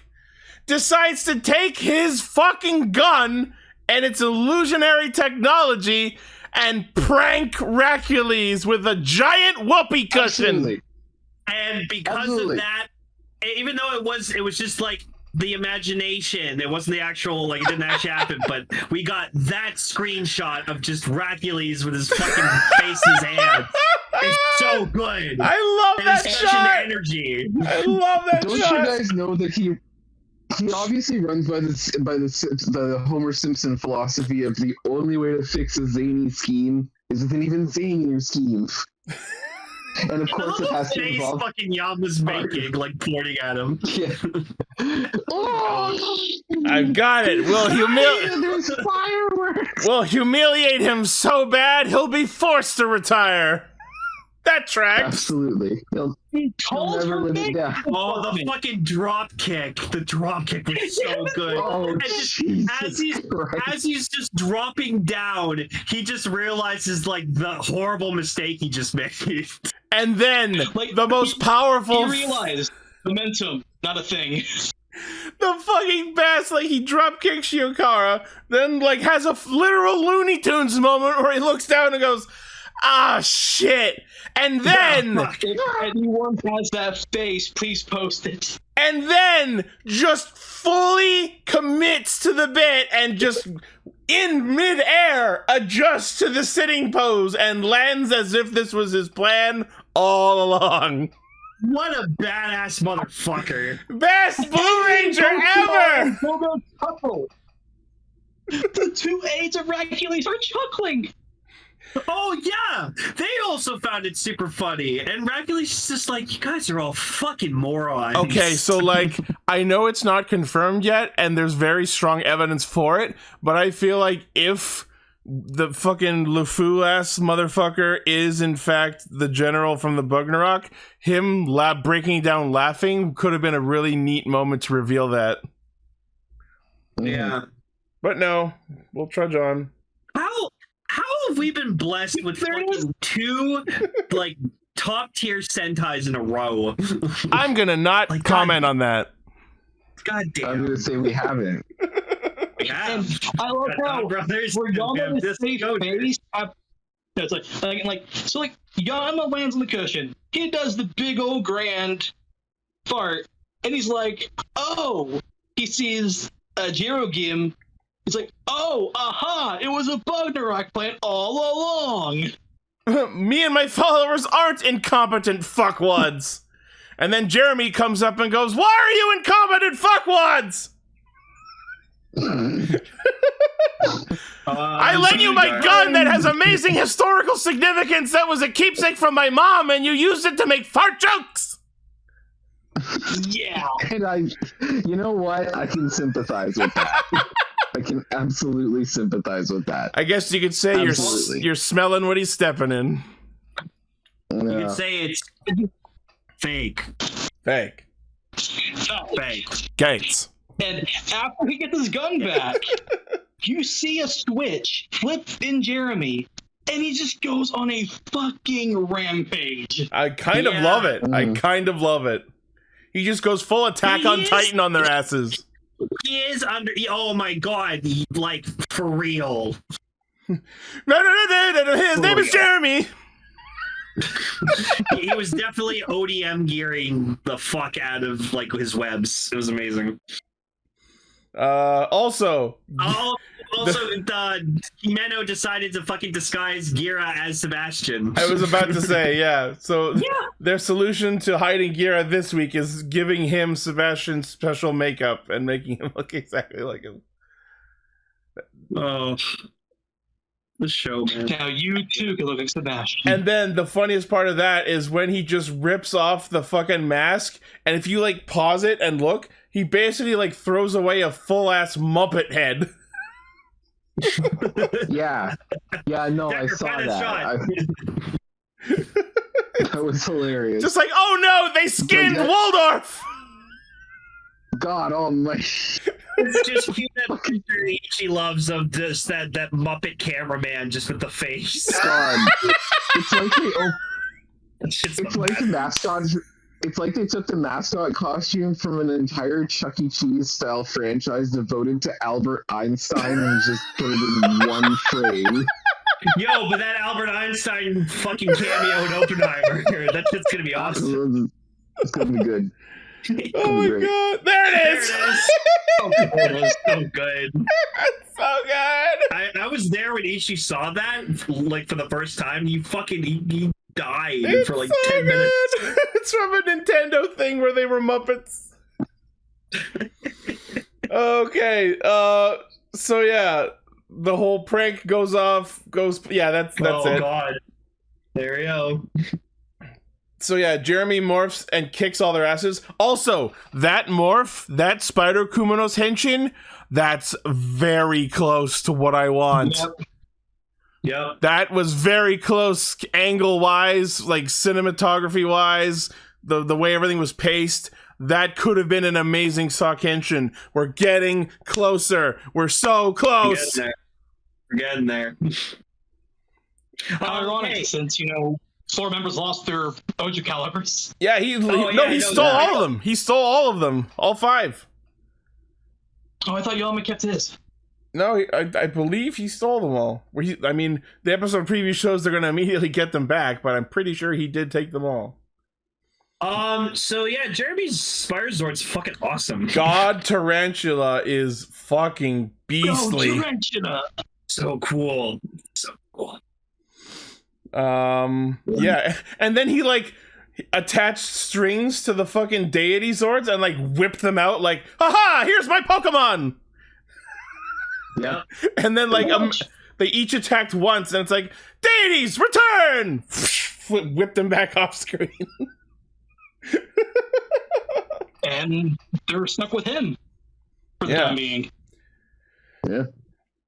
decides to take his fucking gun and its illusionary technology and prank Hercules with a giant whoopee cushion. Absolutely. And because of that, even though it was just like the imagination, it wasn't the actual, like, it didn't actually happen, but we got that screenshot of just Hercules with his fucking face in his hand. It's so good. I love that such shot. an energy. I love that Don't shot. you guys know that he obviously runs by the Homer Simpson philosophy of the only way to fix a zany scheme is with an even zanier scheme. And of course it has to face involve fucking Yanma's making, like pointing at him. Yeah. Oh, I've got it. there's fireworks. We'll humiliate him so bad he'll be forced to retire. That tracks. Absolutely. He'll never live it down. Oh, the fucking drop kick. The drop kick was so good. Oh, And just, as he's just dropping down, he just realizes, like, the horrible mistake he just made. And then, Like, the most powerful... He realized momentum, not a thing. The fucking best, like, he drop kicks Shiokara, then, like, has a literal Looney Tunes moment where he looks down and goes, ah, shit. And then... If anyone has that face, please post it. And then just fully commits to the bit and just in midair adjusts to the sitting pose and lands as if this was his plan all along. What a badass motherfucker. Best Blue Ranger ever! The two aides of Hercules are chuckling. Oh, yeah! They also found it super funny. And Hercules is just like, you guys are all fucking morons. Okay, so, like, I know it's not confirmed yet, and there's very strong evidence for it, but I feel like if the fucking LeFou-ass motherfucker is, in fact, the general from the Bugnarok, him breaking down laughing could have been a really neat moment to reveal that. Yeah. But no, we'll trudge on. How have we been blessed with fucking two, like, top-tier Sentais in a row? I'm gonna not Like, comment on that. God damn. I'm gonna say we haven't. We have. I love how Brothers. we're Yanma with This safe goes- face. It's like Yanma lands on the cushion. He does the big old grand fart, and he's like, "Oh!" He sees Jirogim. He's like, "Oh, aha! It was a Bugnarok plan all along." Me and my followers aren't incompetent fuckwads. And then Jeremy comes up and goes, why are you incompetent fuckwads? I lent you my gun that has amazing historical significance that was a keepsake from my mom, and you used it to make fart jokes. Yeah. And you know what? I can sympathize with that. I can absolutely sympathize with that. I guess you could say you're smelling what he's stepping in. You could say it's fake. Fake. Fake. Gates. And after he gets his gun back, you see a switch flip in Jeremy, and he just goes on a fucking rampage. I kind of love it. I kind of love it. He just goes full Attack on Titan on their asses. He is under. Oh my god! Like, for real. His name is Jeremy. He was definitely ODM gearing the fuck out of, like, his webs. It was amazing. Also, Himeno decided to fucking disguise Gira as Sebastian. I was about to say, yeah. So their solution to hiding Gira this week is giving him Sebastian's special makeup and making him look exactly like him. Oh, the show, man. Now you too can look like Sebastian. And then the funniest part of that is when he just rips off the fucking mask, and if you, like, pause it and look, he basically, like, throws away a full-ass Muppet head. Yeah, no, I saw that. That was hilarious. Just like, oh no, they skinned Waldorf! God almighty. It's just cute that picture she loves of just that Muppet cameraman just with the face. God. It's like It's like the mascot. It's like they took the mascot costume from an entire Chuck E. Cheese style franchise devoted to Albert Einstein and just put it in one frame. Yo, but that Albert Einstein fucking cameo in Oppenheimer, that's just gonna be awesome. It's gonna be good. Oh my god! There it is! It is so good. It's so good! I was there when Ichi saw that, like, for the first time. He died It's for like so 10 minutes. good. It's from a Nintendo thing where they were Muppets. Okay, so yeah, the whole prank goes off. Yeah, that's it. Oh god, there you go. So yeah, Jeremy morphs and kicks all their asses. Also, that morph, that Spider Kumano's henshin, that's very close to what I want. Yep. That was very close angle-wise, like cinematography-wise, the way everything was paced. That could have been an amazing Sock henshin. We're getting closer. We're so close. We're getting there. How ironic, since, 4 members lost their Oju calibers. Yeah, he stole all of them. He stole all of them. All 5. Oh, I thought Yanma kept his. No, I believe he stole them all. The episode preview shows they're going to immediately get them back, but I'm pretty sure he did take them all. So yeah, Jeremy's Spire Zord's fucking awesome. God Tarantula is fucking beastly. Oh, Tarantula! So cool. So cool. Yeah, and then he attached strings to the fucking deity Zords and whipped them out haha, here's my Pokemon. Yeah. And then they each attacked once and it's deities return. Whipped them back off screen. And they're stuck with him for the time being. Yeah.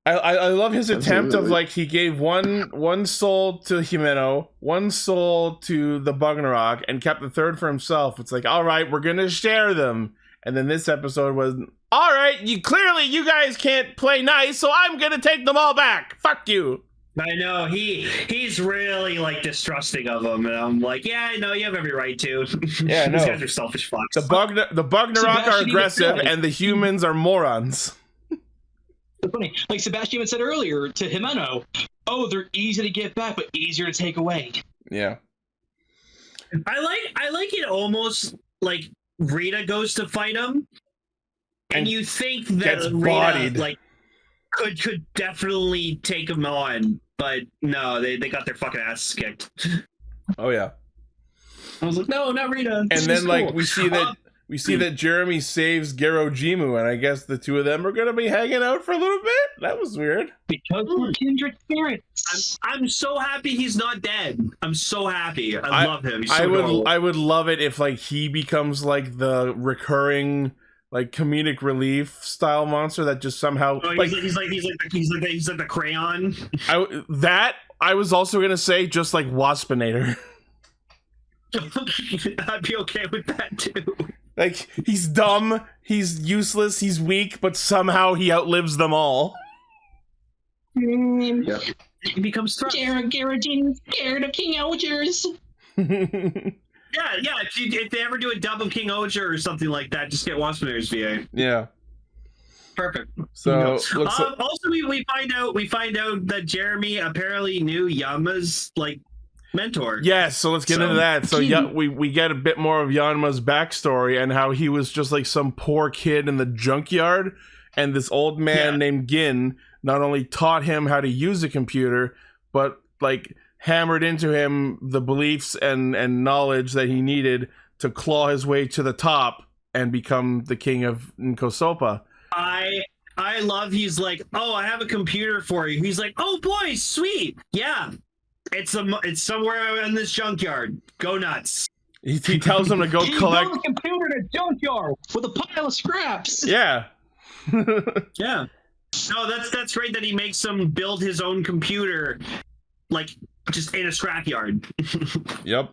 I love his attempt of he gave one soul to Himeno, one soul to the Bugnarok, and kept the third for himself. It's all right, we're gonna share them. And then this episode was, all right, you guys can't play nice, so I'm gonna take them all back. Fuck you. I know he's really distrusting of them, and I'm yeah, I know you have every right to. Yeah, no. These guys are selfish fucks. The Bugnarok are aggressive, and the humans are morons. It's funny, Sebastian even said earlier to Himeno, oh, they're easy to get back, but easier to take away. Yeah. I like it almost Rita goes to fight him, and you think that Rita could definitely take him on, but no, they got their fucking asses kicked. Oh yeah. I was no, not Rita. And then cool. we see that Jeremy saves Gerojimu, and I guess the two of them are gonna be hanging out for a little bit. That was weird. Because we're kindred spirits. I'm so happy he's not dead. I'm so happy. I love him. He's so adorable. I would love it if he becomes the recurring comedic relief style monster that just somehow he's like the crayon. I was also gonna say just like Waspinator. I'd be okay with that too. He's dumb, he's useless, he's weak, but somehow he outlives them all. Yep. He becomes Garrett scared of King Ogers. Yeah. If they ever do a dub of King Oger or something like that, just get Waspinator's VA. Yeah. Perfect. So also we find out that Jeremy apparently knew Yanma's mentor. Yes, so let's get into that. So we get a bit more of Yanma's backstory and how he was just some poor kid in the junkyard, and this old man named Gin not only taught him how to use a computer, but hammered into him the beliefs and knowledge that he needed to claw his way to the top and become the king of Nkosopa. I love he's oh, I have a computer for you. He's oh boy, sweet. Yeah. It's somewhere in this junkyard. Go nuts. He tells him to go collect a computer in a junkyard with a pile of scraps. Yeah. Yeah. No, that's right, that he makes him build his own computer just in a scrapyard. Yep.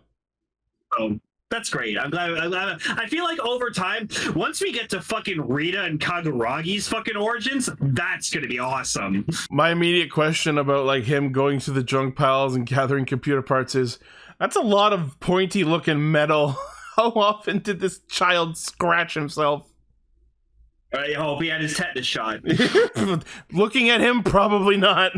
So That's great. I'm glad. I feel like over time, once we get to fucking Rita and Kaguragi's fucking origins, that's gonna be awesome. My immediate question about like him going to the junk piles and gathering computer parts is, that's a lot of pointy looking metal. How often did this child scratch himself? I hope he had his tetanus shot. Looking at him, probably not.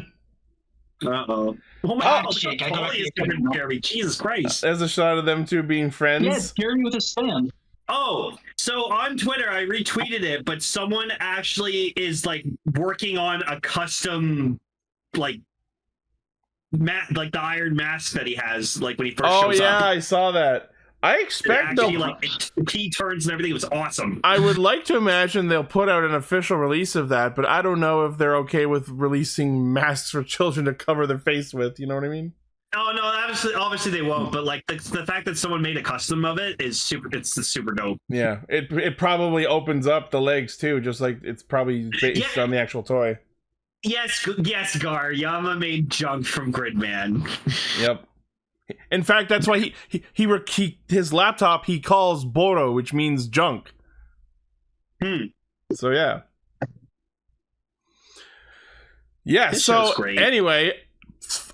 Uh-oh. Oh my god, Gary. Jesus Christ. There's a shot of them two being friends. Yes, Gary with a stand. Oh, so on Twitter, I retweeted it, but someone actually is like working on a custom, like the iron mask that he has, like when he first shows up. Oh yeah, I saw that. I expect they'll like key turns and everything. It was awesome. I would like to imagine they'll put out an official release of that, but I don't know if they're okay with releasing masks for children to cover their face with. You know what I mean? Oh no, obviously they won't. But like the fact that someone made a custom of it is super. It's super dope. Yeah, it probably opens up the legs too, just like it's probably based on the actual toy. Yes, Gar. Yanma made junk from Gridman. Yep. In fact, that's why he his laptop he calls Boro, which means junk. So yeah. Yeah, so anyway,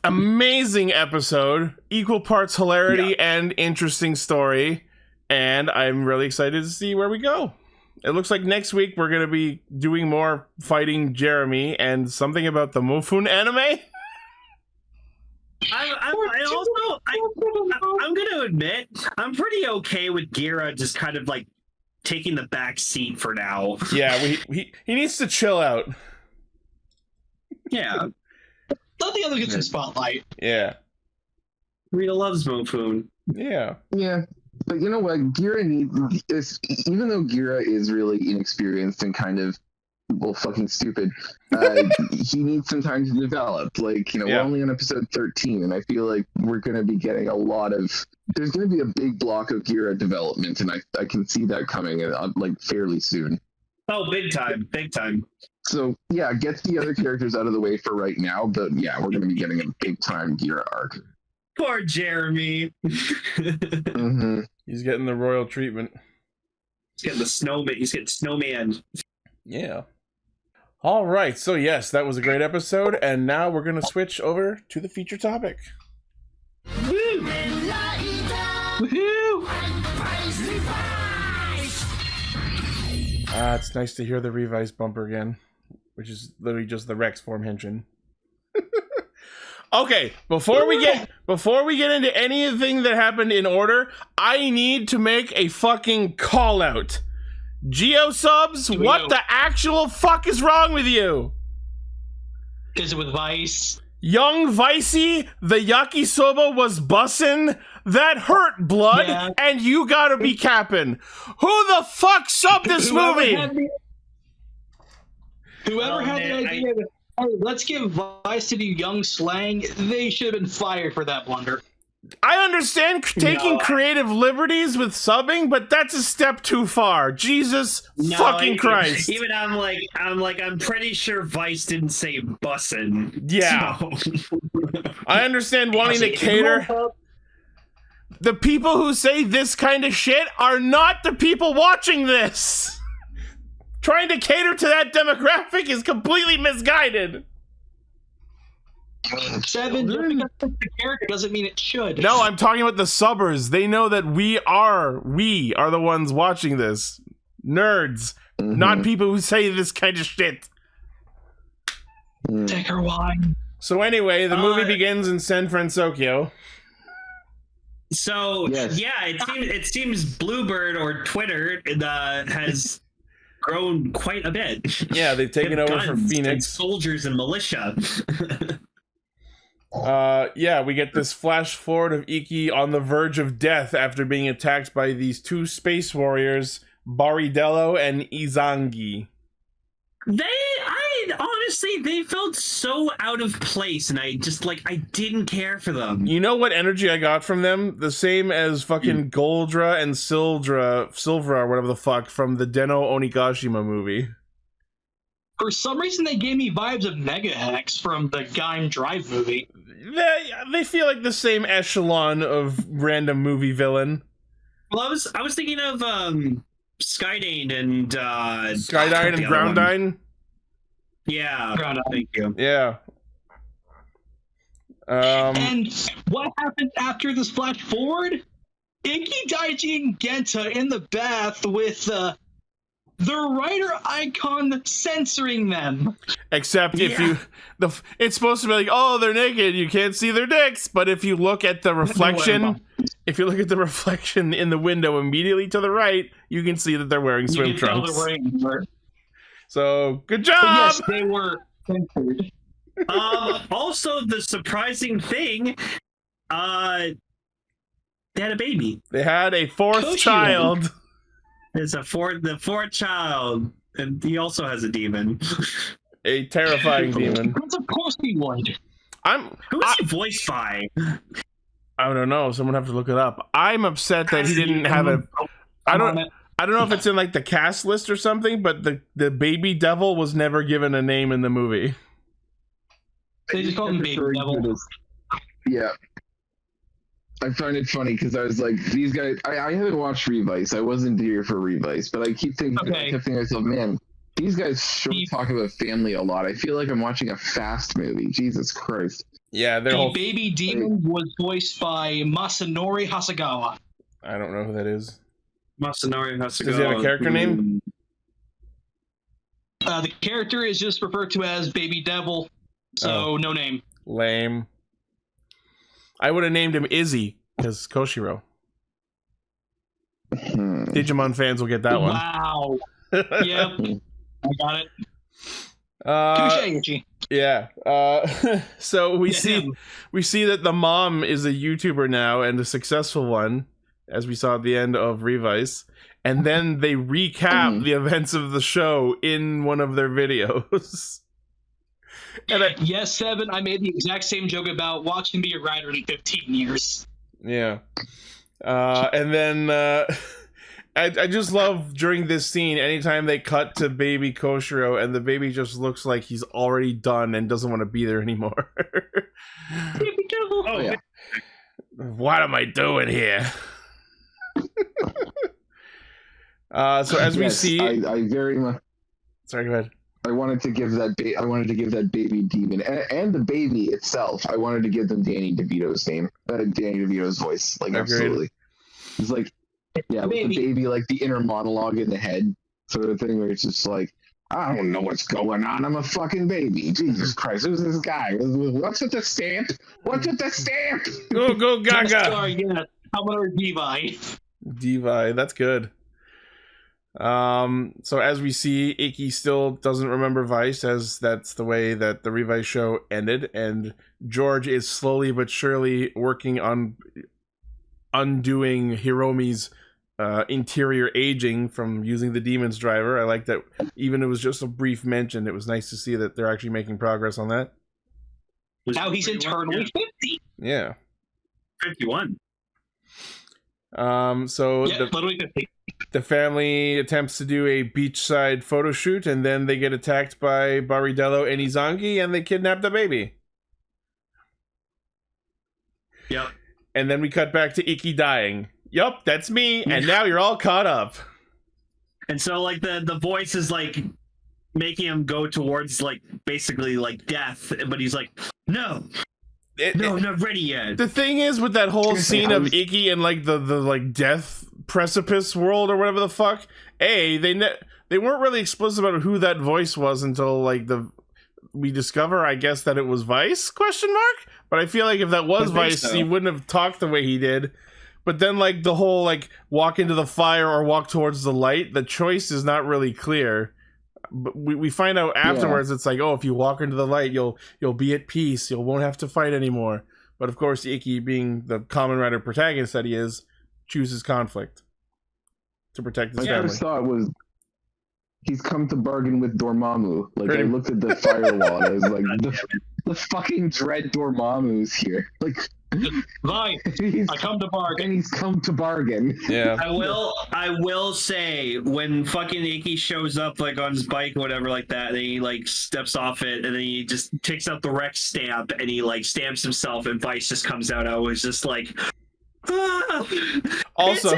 amazing episode, equal parts hilarity and interesting story, and I'm really excited to see where we go. It looks like next week we're going to be doing more fighting Jeremy and something about the Mofun anime. I'm going to admit, I'm pretty okay with Gira just kind of like taking the back seat for now. Yeah, he needs to chill out. Yeah. Let the other get some spotlight. Yeah. Rita loves Mofun. Yeah. Yeah. But you know what? Gira needs, even though Gira is really inexperienced and kind of, well, fucking stupid, he needs some time to develop. Like, you know, we're only on episode 13, and I feel like we're going to be getting a lot of, there's going to be a big block of Gira development, and I can see that coming, like, fairly soon. Oh, big time. Big time. So, yeah, get the other characters out of the way for right now, but yeah, we're going to be getting a big time Gira arc. Poor Jeremy. Mm-hmm. He's getting the royal treatment. He's getting the snowman. He's getting snowman. Yeah. All right. So yes, that was a great episode, and now we're gonna switch over to the feature topic. Woo! Woohoo! It's nice to hear the Revice bumper again, which is literally just the Rex form engine. Okay, before we get into anything that happened in order, I need to make a fucking call out. Geo subs, what the actual fuck is wrong with you? Is it with Vice? Young Vicey, the yakisoba was bussin'. That hurt, blood, and you gotta be capping. Who the fuck subbed this movie? Whoever had the idea that, hey, let's give Vice City young slang, they should have been fired for that blunder. I understand taking creative liberties with subbing, but that's a step too far. Jesus fucking Christ. Even I'm pretty sure Vice didn't say bussin'. Yeah. So. I understand wanting to cater. The people who say this kind of shit are not the people watching this. Trying to cater to that demographic is completely misguided. Seven, because the character doesn't mean it should. No, I'm talking about the subbers. They know that we are the ones watching this. Nerds, not people who say this kind of shit. Take her wine. So anyway, the movie begins in San Francisco. So it seems Bluebird or Twitter has grown quite a bit. Yeah, they've taken over from Phoenix. And soldiers and militia. We get this flash forward of Iki on the verge of death after being attacked by these two space warriors, Baridello and Izangi. They felt so out of place, and I didn't care for them. You know what energy I got from them? The same as fucking Goldra and Silvra, or whatever the fuck, from the Denno Onigashima movie. For some reason, they gave me vibes of Mega Hex from the Gaim Drive movie. They feel like the same echelon of random movie villain. Well, I was thinking of Skydane and Skydine and Groundine. Yeah, Groundine. Thank you. Yeah. And what happened after this flash forward? Iki, Daiji, and Genta in the bath with the writer icon censoring them. Except if it's supposed to be like, oh, they're naked, you can't see their dicks. But if you look at the reflection, in the window immediately to the right, you can see that they're wearing swim trunks. So good job. But yes, they were censored. Also, the surprising thing, they had a baby. They had a fourth child. It's the fourth child, and he also has a demon. A terrifying demon. Of course he would. Who is he voiced by? I don't know. Someone have to look it up. I'm upset that he didn't have a. I don't know if it's in like the cast list or something, but the baby devil was never given a name in the movie. They just call him Baby Devil. Yeah. I find it funny because I was like, these guys. I haven't watched Revice. I wasn't here for Revice, but I kept thinking to myself, man, these guys sure talk about family a lot. I feel like I'm watching a Fast movie. Jesus Christ. Yeah, the baby demon was voiced by Masanori Hasegawa. I don't know who that is. Masanori Hasegawa. Does he have a character name? The character is just referred to as Baby Devil, so no name. Lame. I would have named him Izzy, because Koshiro. Digimon fans will get that one. Wow. Yep. I got it. Touche, Ichi. Yeah. So we see that the mom is a YouTuber now and a successful one, as we saw at the end of Revice. And then they recap the events of the show in one of their videos. Yes, Seven, I made the exact same joke about watching Be a Rider in 15 years. Yeah. And then I just love during this scene, anytime they cut to baby Koshiro and the baby just looks like he's already done and doesn't want to be there anymore. Baby Devil. Oh, yeah. What am I doing here? So as we see... I very much... Sorry, go ahead. I wanted to give that baby demon and the baby itself. I wanted to give them Danny DeVito's name, Danny DeVito's voice. Like, absolutely. It's like, yeah, with the baby, like the inner monologue in the head, sort of thing, where it's just like, I don't know what's going on. I'm a fucking baby. Jesus Christ, who's this guy? What's with the stamp? What's with the stamp? Go Gaga. Sorry, yeah. Commodore Devi. Devi, that's good. So as we see, Iki still doesn't remember Vice, as that's the way that the Revice show ended, and George is slowly but surely working on undoing Hiromi's interior aging from using the Demon's Driver. I like that even if it was just a brief mention, it was nice to see that they're actually making progress on that. Now he's internally 50. Yeah. 51. So literally 50. The family attempts to do a beachside photo shoot, and then they get attacked by Baridello and Izangi, and they kidnap the baby. Yep. And then we cut back to Iki dying. Yup, that's me, and now you're all caught up. And so, like, the voice is, like, making him go towards, like, basically, like, death, but he's like, no, I'm not ready yet. The thing is, with that whole scene of Iki and, like, the like, death precipice world or whatever the fuck, they weren't really explicit about who that voice was until, like, we discover, I guess, that it was Vice, ? But I feel like if that was Vice, he wouldn't have talked the way he did. But then, like, the whole, like, walk into the fire or walk towards the light, the choice is not really clear. But we find out afterwards, it's like, oh, if you walk into the light, you'll be at peace. You won't have to fight anymore. But of course, Iki, being the Kamen Rider protagonist that he is, chooses conflict to protect his family. I just thought it was he's come to bargain with Dormammu. Like, I looked at the firewall and I was like, the fucking dread Dormammu's here. Like, I come to bargain. And he's come to bargain. Yeah. I will say, when fucking Iki shows up, like, on his bike or whatever like that, and he, like, steps off it, and then he just takes out the Rex stamp, and he, like, stamps himself, and Vice just comes out. I was just like, Also,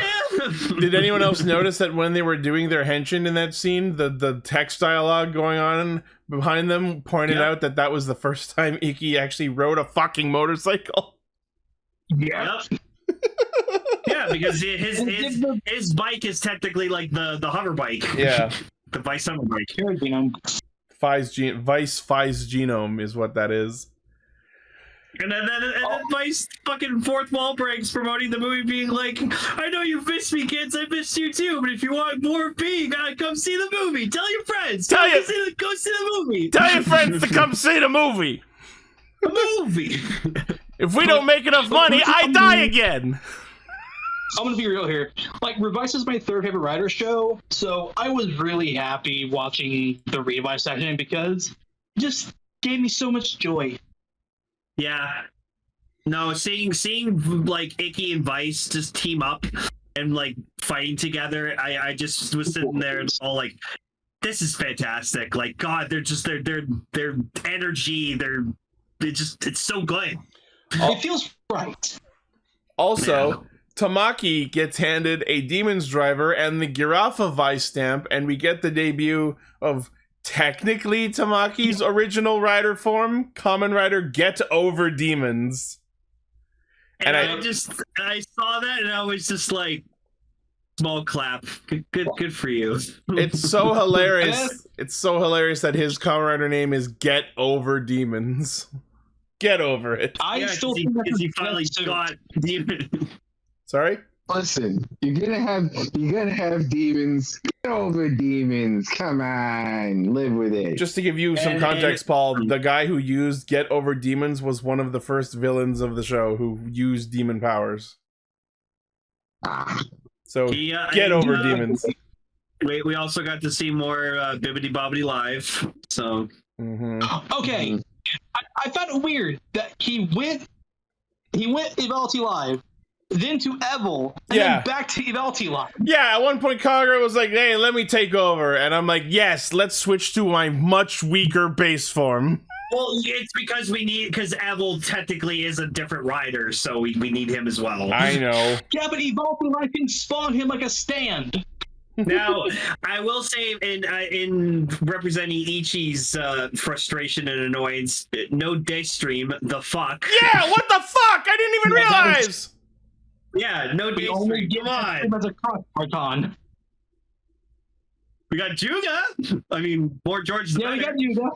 did anyone else notice that when they were doing their henshin in that scene, the text dialogue going on behind them pointed out that was the first time Ikki actually rode a fucking motorcycle? Yeah. Yeah, because his bike is technically like the hover bike. Yeah. The Vice hover bike. Vice Fies Genome is what that is. And then Vice fucking fourth wall breaks promoting the movie, being like, I know you missed me, kids. I missed you too. But if you want more of me, you gotta come see the movie. Tell your friends. Go see the movie. Tell your friends to come see the movie. The movie. If we don't make enough money, I die again. I'm gonna be real here. Like, Revice is my third favorite Rider show, so I was really happy watching the Revice section because it just gave me so much joy. Yeah. No, seeing like Ikki and Vice just team up and like fighting together, I just was sitting there and all like, this is fantastic. Like, God, they're just their energy, it's so good. It feels right. Also, Tamaki gets handed a Demon's Driver and the Girafa Vice stamp, and we get the debut of technically Tamaki's original rider form, Kamen Rider Get Over Demons. And I saw that and I was just like, small clap. Good for you. It's so hilarious. It's so hilarious that his Kamen Rider name is Get Over Demons. Get over it. I still think he finally got demons. Sorry? Listen, you're gonna have demons. Get over demons. Come on, live with it. Just to give you some context, Paul, the guy who used Get Over Demons was one of the first villains of the show who used demon powers. So get over demons. We also got to see more Bibbidi Bobbidi Live. So okay, I found it weird that he went Evalti Live, then to Evil, and then back to Evalti Live. Yeah, at one point Congress was like, hey, let me take over. And I'm like, yes, let's switch to my much weaker base form. Well, it's because Evil technically is a different rider, so we need him as well. I know. Yeah, but Evalti Live can spawn him like a stand. Now, I will say, in representing Ichi's frustration and annoyance, no day stream, the fuck. Yeah, what the fuck? I didn't even realize. Yeah, no day stream. Come on. As a cross icon. We got Juga. I mean, more George. Yeah, we got Juga.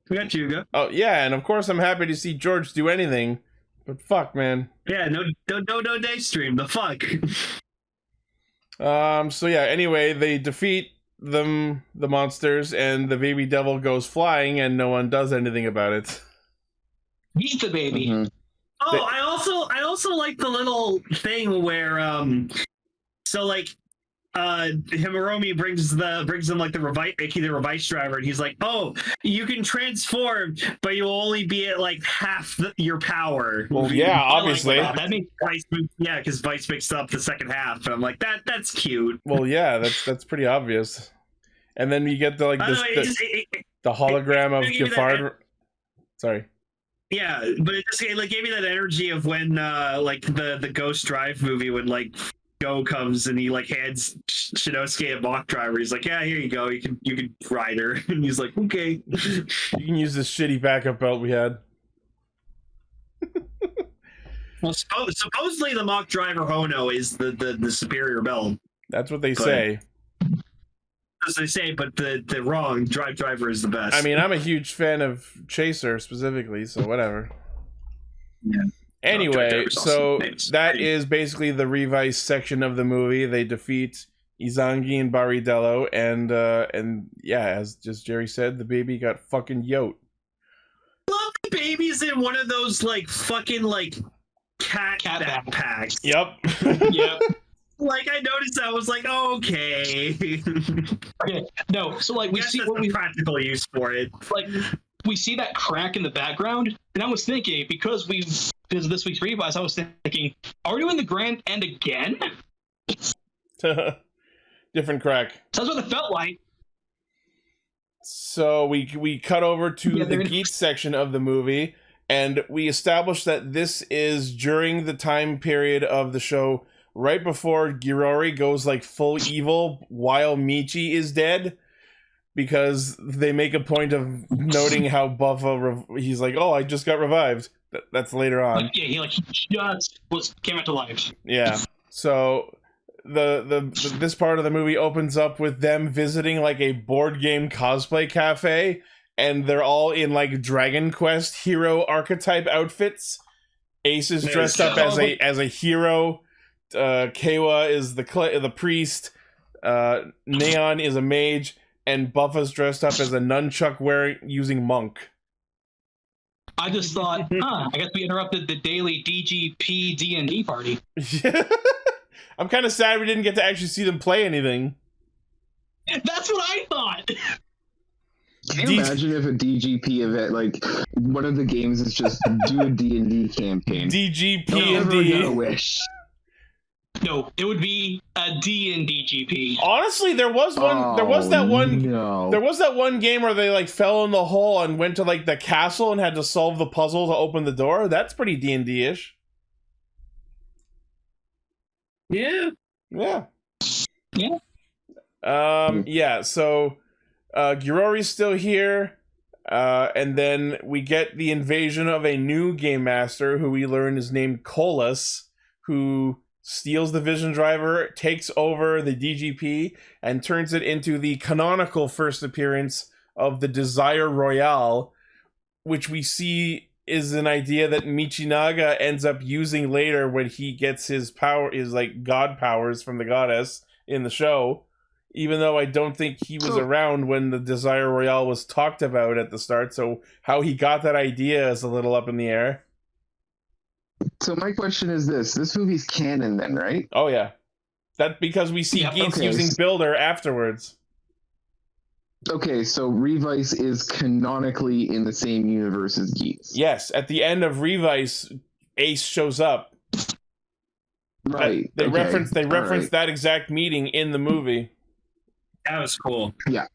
We got Juga. Oh yeah, and of course I'm happy to see George do anything, but fuck, man. Yeah, no day stream. The fuck. So yeah, anyway, they defeat the monsters and the baby devil goes flying and no one does anything about it. Eat the baby. Mm-hmm. Oh, I also like the little thing where so like Himoromi brings him like the Revice driver, and he's like, oh, you can transform, but you'll only be at like half your power. Well, yeah, obviously. Like, that makes Vice, yeah, because Vice makes up the second half, and I'm like, that's cute. Well, yeah, that's pretty obvious. And then you get the hologram of Giffard. Sorry. Yeah, but it just like gave me that energy of when like the Ghost Drive movie when like Go comes and he like hands Shinosuke a mock driver. He's like, yeah, here you go. You can ride her. And he's like, okay. You can use this shitty backup belt we had. Well, supposedly the mock driver Hono is the superior belt. That's what they say. As they say, but the wrong driver is the best. I mean, I'm a huge fan of Chaser specifically, so whatever. Yeah. Anyway, so that is basically the Revice section of the movie. They defeat Izangi and Baridello, and yeah, as just Jerry said, the baby got fucking yote. Love the baby's in one of those like fucking like cat backpacks. Yep. Yep. Like I noticed, I was like, oh, okay. Okay, no, so like we see what practical use for it. Like we see that crack in the background, and I was thinking because of this week's Revice, I was thinking, are we doing the Grand End again? Different crack. So that's what it felt like. So we cut over to the Geats section of the movie, And we established that this is during the time period of the show right before Girori goes like full evil while Michi is dead, because they make a point of noting how Buffa he's like, oh, I just got revived. That's later on. Like, yeah, he just came out to life. Yeah. So this part of the movie opens up with them visiting like a board game cosplay cafe, and they're all in like Dragon Quest hero archetype outfits. Ace is dressed up as a hero. Kawa is the priest. Neon is a mage, and Buffa's dressed up as a nunchuck using monk. I just thought, I guess we interrupted the daily DGP D&D party. I'm kind of sad we didn't get to actually see them play anything. That's what I thought. Can you imagine if a DGP event, like, one of the games is just do a D&D campaign? DGP and D. I wish. No, it would be a D&D GP. Honestly, there was one. There was that one game where they like fell in the hole and went to like the castle and had to solve the puzzle to open the door. That's pretty D&D-ish. Yeah. Yeah. Yeah. Yeah. So, Girori's still here, and then we get the invasion of a new game master who we learn is named Colas, who steals the Vision Driver, takes over the DGP, and turns it into the canonical first appearance of the Desire Royale, which we see is an idea that Michinaga ends up using later when he gets his like god powers from the goddess in the show, even though I don't think he was around when the Desire Royale was talked about at the start, so how he got that idea is a little up in the air. So my question is this movie's canon then, right? Oh yeah. That's because we see Geats using Builder afterwards. Okay, so Revice is canonically in the same universe as Geats. Yes, at the end of Revice, Ace shows up. Right. They reference that exact meeting in the movie. That was cool. Yeah.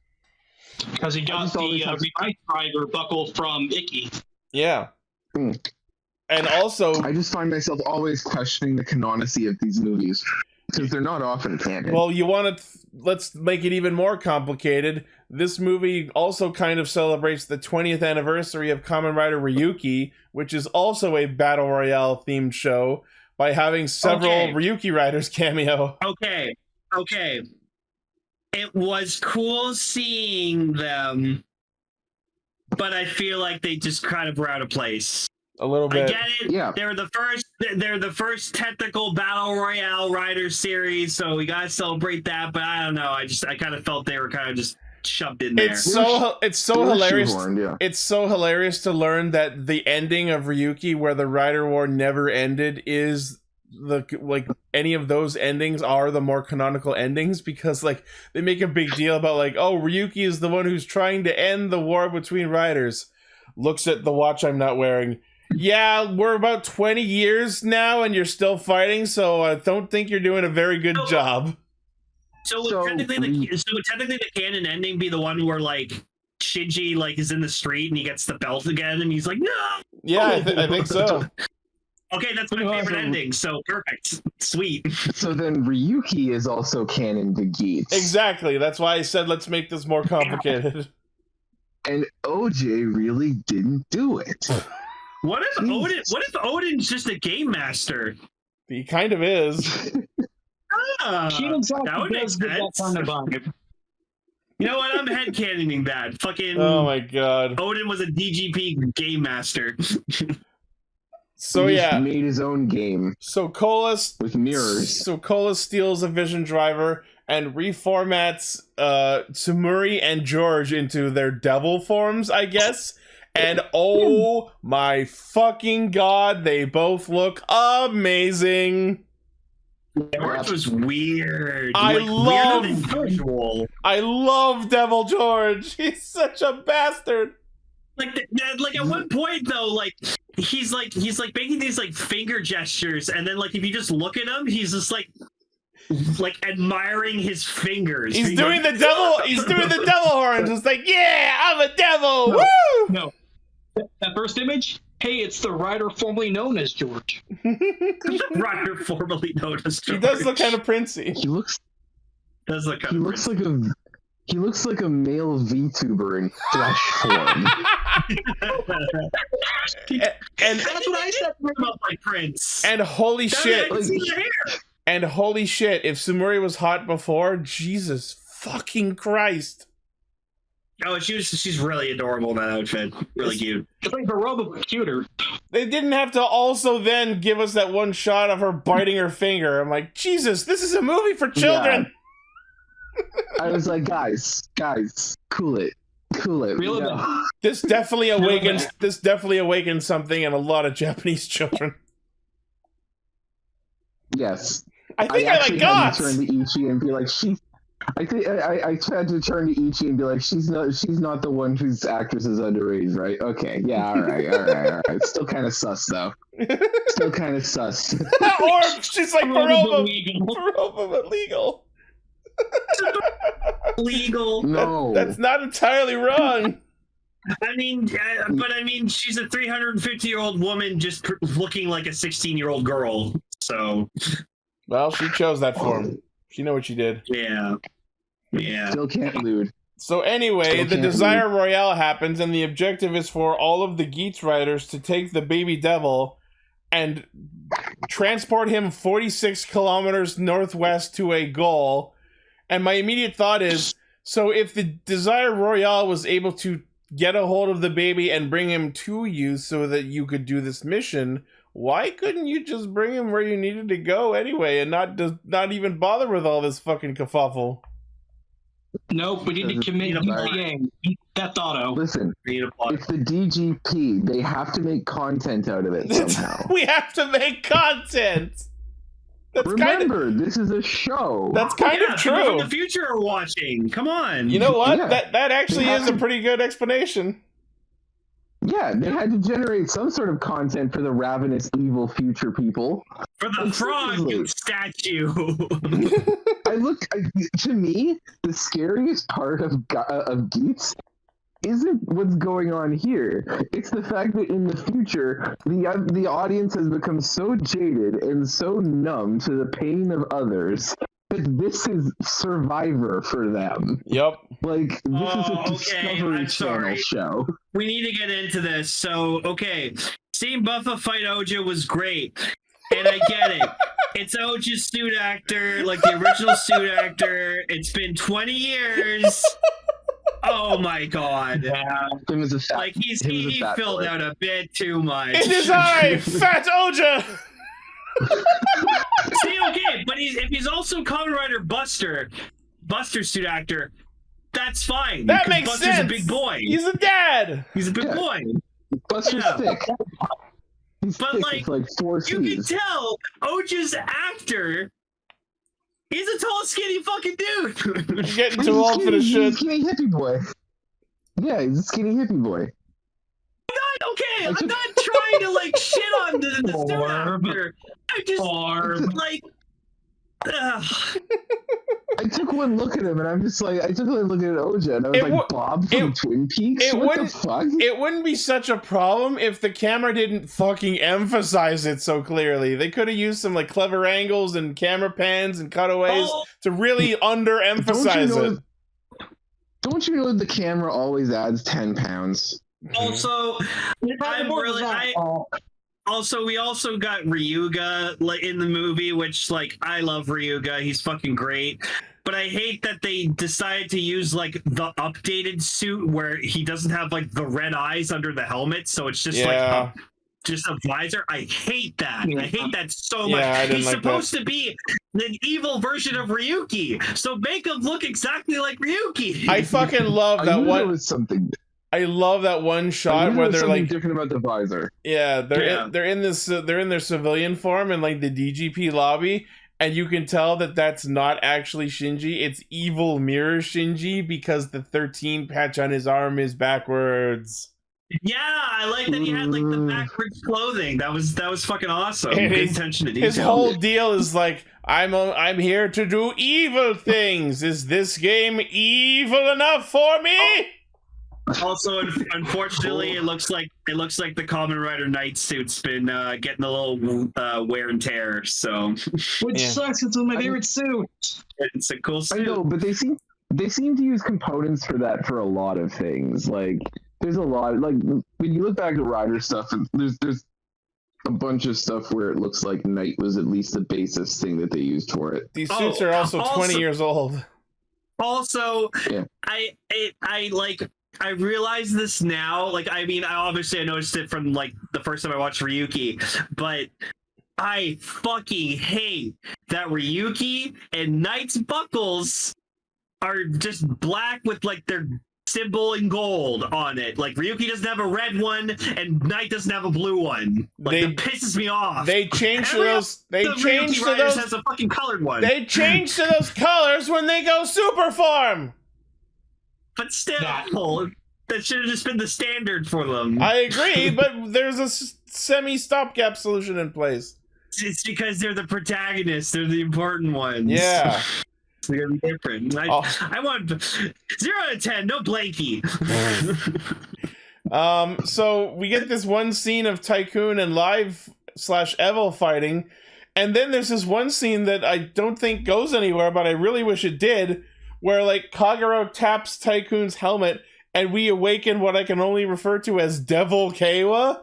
Because he got the Revice driver buckle from Icky. Yeah. And also, I just find myself always questioning the canonicity of these movies because they're not often canon. Well, you want to let's make it even more complicated. This movie also kind of celebrates the 20th anniversary of Kamen Rider Ryuki, which is also a battle royale themed show, by having several Ryuki riders cameo. Okay. It was cool seeing them, but I feel like they just kind of were out of place. A little bit. I get it. Yeah. They're the first technical battle royale rider series, so we gotta celebrate that. But I don't know. I kind of felt they were kind of just shoved in there. It's so hilarious. Yeah. It's so hilarious to learn that the ending of Ryuki, where the Rider War never ended, is any of those endings are the more canonical endings, because like they make a big deal about like, oh, Ryuki is the one who's trying to end the war between riders. Looks at the watch I'm not wearing. Yeah, we're about 20 years now and you're still fighting, so I don't think you're doing a very good job. So would technically the canon ending be the one where like Shinji like is in the street and he gets the belt again and he's like, no! Yeah, I think so. Okay, that's my favorite ending, so perfect. Sweet. So then Ryuki is also canon to Geats. Exactly, that's why I said let's make this more complicated. And OJ really didn't do it. What if Odin's just a game master? He kind of is. That would make sense. You know what? I'm headcanoning that. Fucking. Oh my god. Odin was a DGP game master. So he yeah, made his own game. So Colas with mirrors. So Colas steals a Vision Driver and reformats Tsumuri and George into their devil forms, I guess. And oh my fucking god, they both look amazing. George was weird. I love Devil George. He's such a bastard. Like at one point though, like he's making these like finger gestures, and then like if you just look at him, he's just like admiring his fingers. He's doing the devil. He's doing the devil horns. It's like, yeah, I'm a devil. Woo! No, that first image, Hey, it's the writer formerly known as George. Writer formerly known as George. He does look kind of princey. He looks he looks like a male VTuber in flesh form. And that's what I said about my prince. And holy shit. I can see the hair. And holy shit, if Sumuri was hot before, Jesus fucking Christ. Oh, she's really adorable in that outfit. Really cute. It's like the robot cuter. They didn't have to also then give us that one shot of her biting her finger. I'm like, Jesus, this is a movie for children. Yeah. I was like, guys, cool it. Reel it in. This definitely awakens something in a lot of Japanese children. Yes. I think I like goths. Turn to Ichi and be like, I think I tried to turn to Ichi and be like, she's not the one whose actress is underage, right? Okay, yeah, all right. Still kind of sus though. Still kind of sus. Or she's like Baroba but legal. Legal. No, that's not entirely wrong. I mean, she's a 350-year-old woman just looking like a 16-year-old girl. So, well, she chose that form. She knew what she did. Yeah. Still can't lewd. So anyway, the Desire Royale happens, and the objective is for all of the Geats riders to take the baby devil and transport him 46 kilometers northwest to a goal. And my immediate thought is, so if the Desire Royale was able to get a hold of the baby and bring him to you so that you could do this mission, why couldn't you just bring him where you needed to go anyway and not even bother with all this fucking kerfuffle? Nope, we need to commit UPA. That's auto. Listen, it's the DGP. They have to make content out of it somehow. We have to make content! Remember, this is a show. That's kind of true. People from the future are watching. Come on. You know what? Yeah. That actually is a pretty good explanation. Yeah, they had to generate some sort of content for the ravenous, evil future people. For the frog statue. To me, the scariest part of Geats isn't what's going on here. It's the fact that in the future, the audience has become so jaded and so numb to the pain of others that this is Survivor for them. Yep. Like, this is a Discovery Channel show. We need to get into this. So, okay. Seeing Buffa fight Oja was great. And I get it. It's Oja's suit actor, like the original suit actor. It's been 20 years. Oh my god. Yeah. He filled out a bit too much. In his eye, Fat Oja! See, okay, but if he's also Kamen Rider Buster suit actor, that's fine. That makes Buster's sense. A big boy. He's a dad. He's a big boy. Buster's thick. He's but thick with 4 you can C's. tell Oja's actor. He's a tall, skinny fucking dude. I'm getting too old for this shit. He's a skinny hippie boy. Yeah, he's a skinny hippie boy. I'm not trying to shit on the suit actor. I just like. I took one look at him and I'm just like, I took one look at Oja and I was like, Bob from Twin Peaks? What the fuck? It wouldn't be such a problem if the camera didn't fucking emphasize it so clearly. They could have used some clever angles and camera pans and cutaways to really underemphasize it. Don't you know that the camera always adds 10 pounds? Also, we also got Ryuga in the movie, which I love Ryuga. He's fucking great. But I hate that they decided to use the updated suit where he doesn't have the red eyes under the helmet, so it's just just a visor. I hate that. I hate that so much. He's supposed to be an evil version of Ryuki, so make him look exactly like Ryuki. I fucking love that one. Was something. I love that one shot where they're different about the visor. Yeah, they're in their civilian form in the DGP lobby, and you can tell that that's not actually Shinji. It's evil mirror Shinji because the 13 patch on his arm is backwards. Yeah, I like that he had the backwards clothing. That was fucking awesome. Good attention to detail. His whole deal is I'm here to do evil things. Is this game evil enough for me? Also, unfortunately, it looks like the Kamen Rider Knight suit's been getting a little wear and tear. So, which sucks. It's one of my favorite suits. It's a cool suit. I know, but they seem to use components for that for a lot of things. Like, there's a lot. Like, when you look back at Rider stuff, there's a bunch of stuff where it looks like Knight was at least the basis thing that they used for it. These suits are also 20 years old. Also, yeah. I realize this now. Like, I mean, I noticed it from like the first time I watched Ryuki, but I fucking hate that Ryuki and Knight's buckles are just black with like their symbol in gold on it. Like, Ryuki doesn't have a red one and Knight doesn't have a blue one. Like, that pisses me off. They changed to those. They changed to those. Has a fucking colored one. They changed to those colors when they go super form. But still, that should have just been the standard for them. I agree, but there's a semi-stopgap solution in place. It's because they're the protagonists. They're the important ones. Yeah. They're gonna be different. I want 0 out of 10. No blankie. So we get this one scene of Tycoon and Live/Evil fighting, and then there's this one scene that I don't think goes anywhere, but I really wish it did, where like Kagero taps Tycoon's helmet and we awaken what I can only refer to as Devil Keiwa,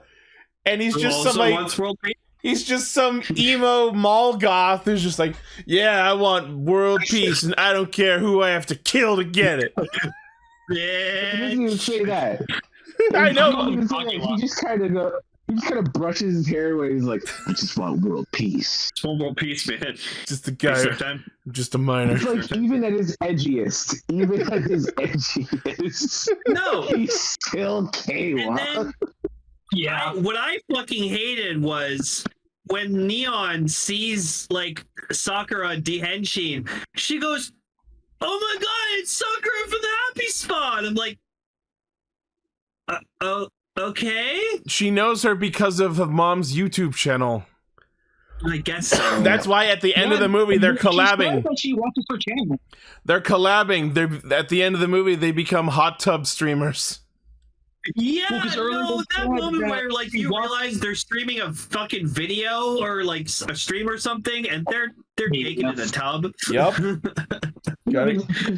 and he's just he's just some emo mall goth who's just like, yeah, I want world peace and I don't care who I have to kill to get it. Yeah. He doesn't even say that. I know. He just kind of brushes his hair away. He's like, I just want world peace. Just want world peace, man. Just a guy. Just a minor. It's like, even at his edgiest, no, he's still Keiwa. Yeah, what I fucking hated was when Neon sees like Sakura Dehenshin, she goes, "Oh my god, it's Sakura from the Happy Spot." I'm like, okay. She knows her because of Mom's YouTube channel. I guess so. That's why at the end of the movie they're collabing. She watches her channel. They're collabing. At the end of the movie they become hot tub streamers. Yeah, that moment where like you realize they're streaming a fucking video or like a stream or something, and they're naked in a tub. Yep.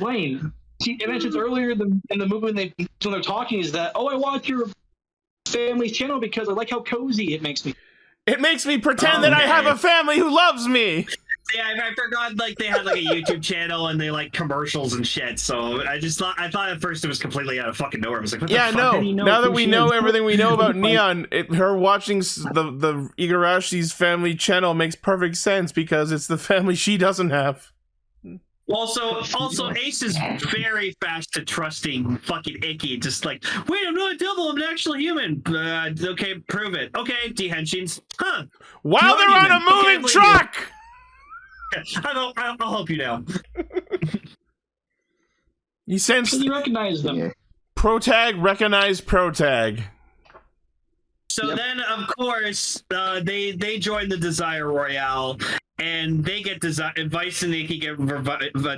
Wayne, she mentions earlier in the movie when they're talking is that, I watch your family's channel because I like how cozy it makes me. It makes me pretend that I have a family who loves me. Yeah, I forgot like they had like a YouTube channel and they like commercials and shit. So I thought at first it was completely out of fucking nowhere. I was like, what the fuck? No. Now that we know everything we know about Neon, her watching the Igarashi's family channel makes perfect sense because it's the family she doesn't have. Also, Ace is very fast at trusting fucking Icky. Just like, wait, I'm not a devil. I'm an actual human. Okay, prove it. Okay, Dehenshins. Huh? While they're on a moving truck. I'll help you now. You sense. You recognize them. Protag recognize Protag. So then, of course, they join the Desire Royale, and they get Vice and Nikki get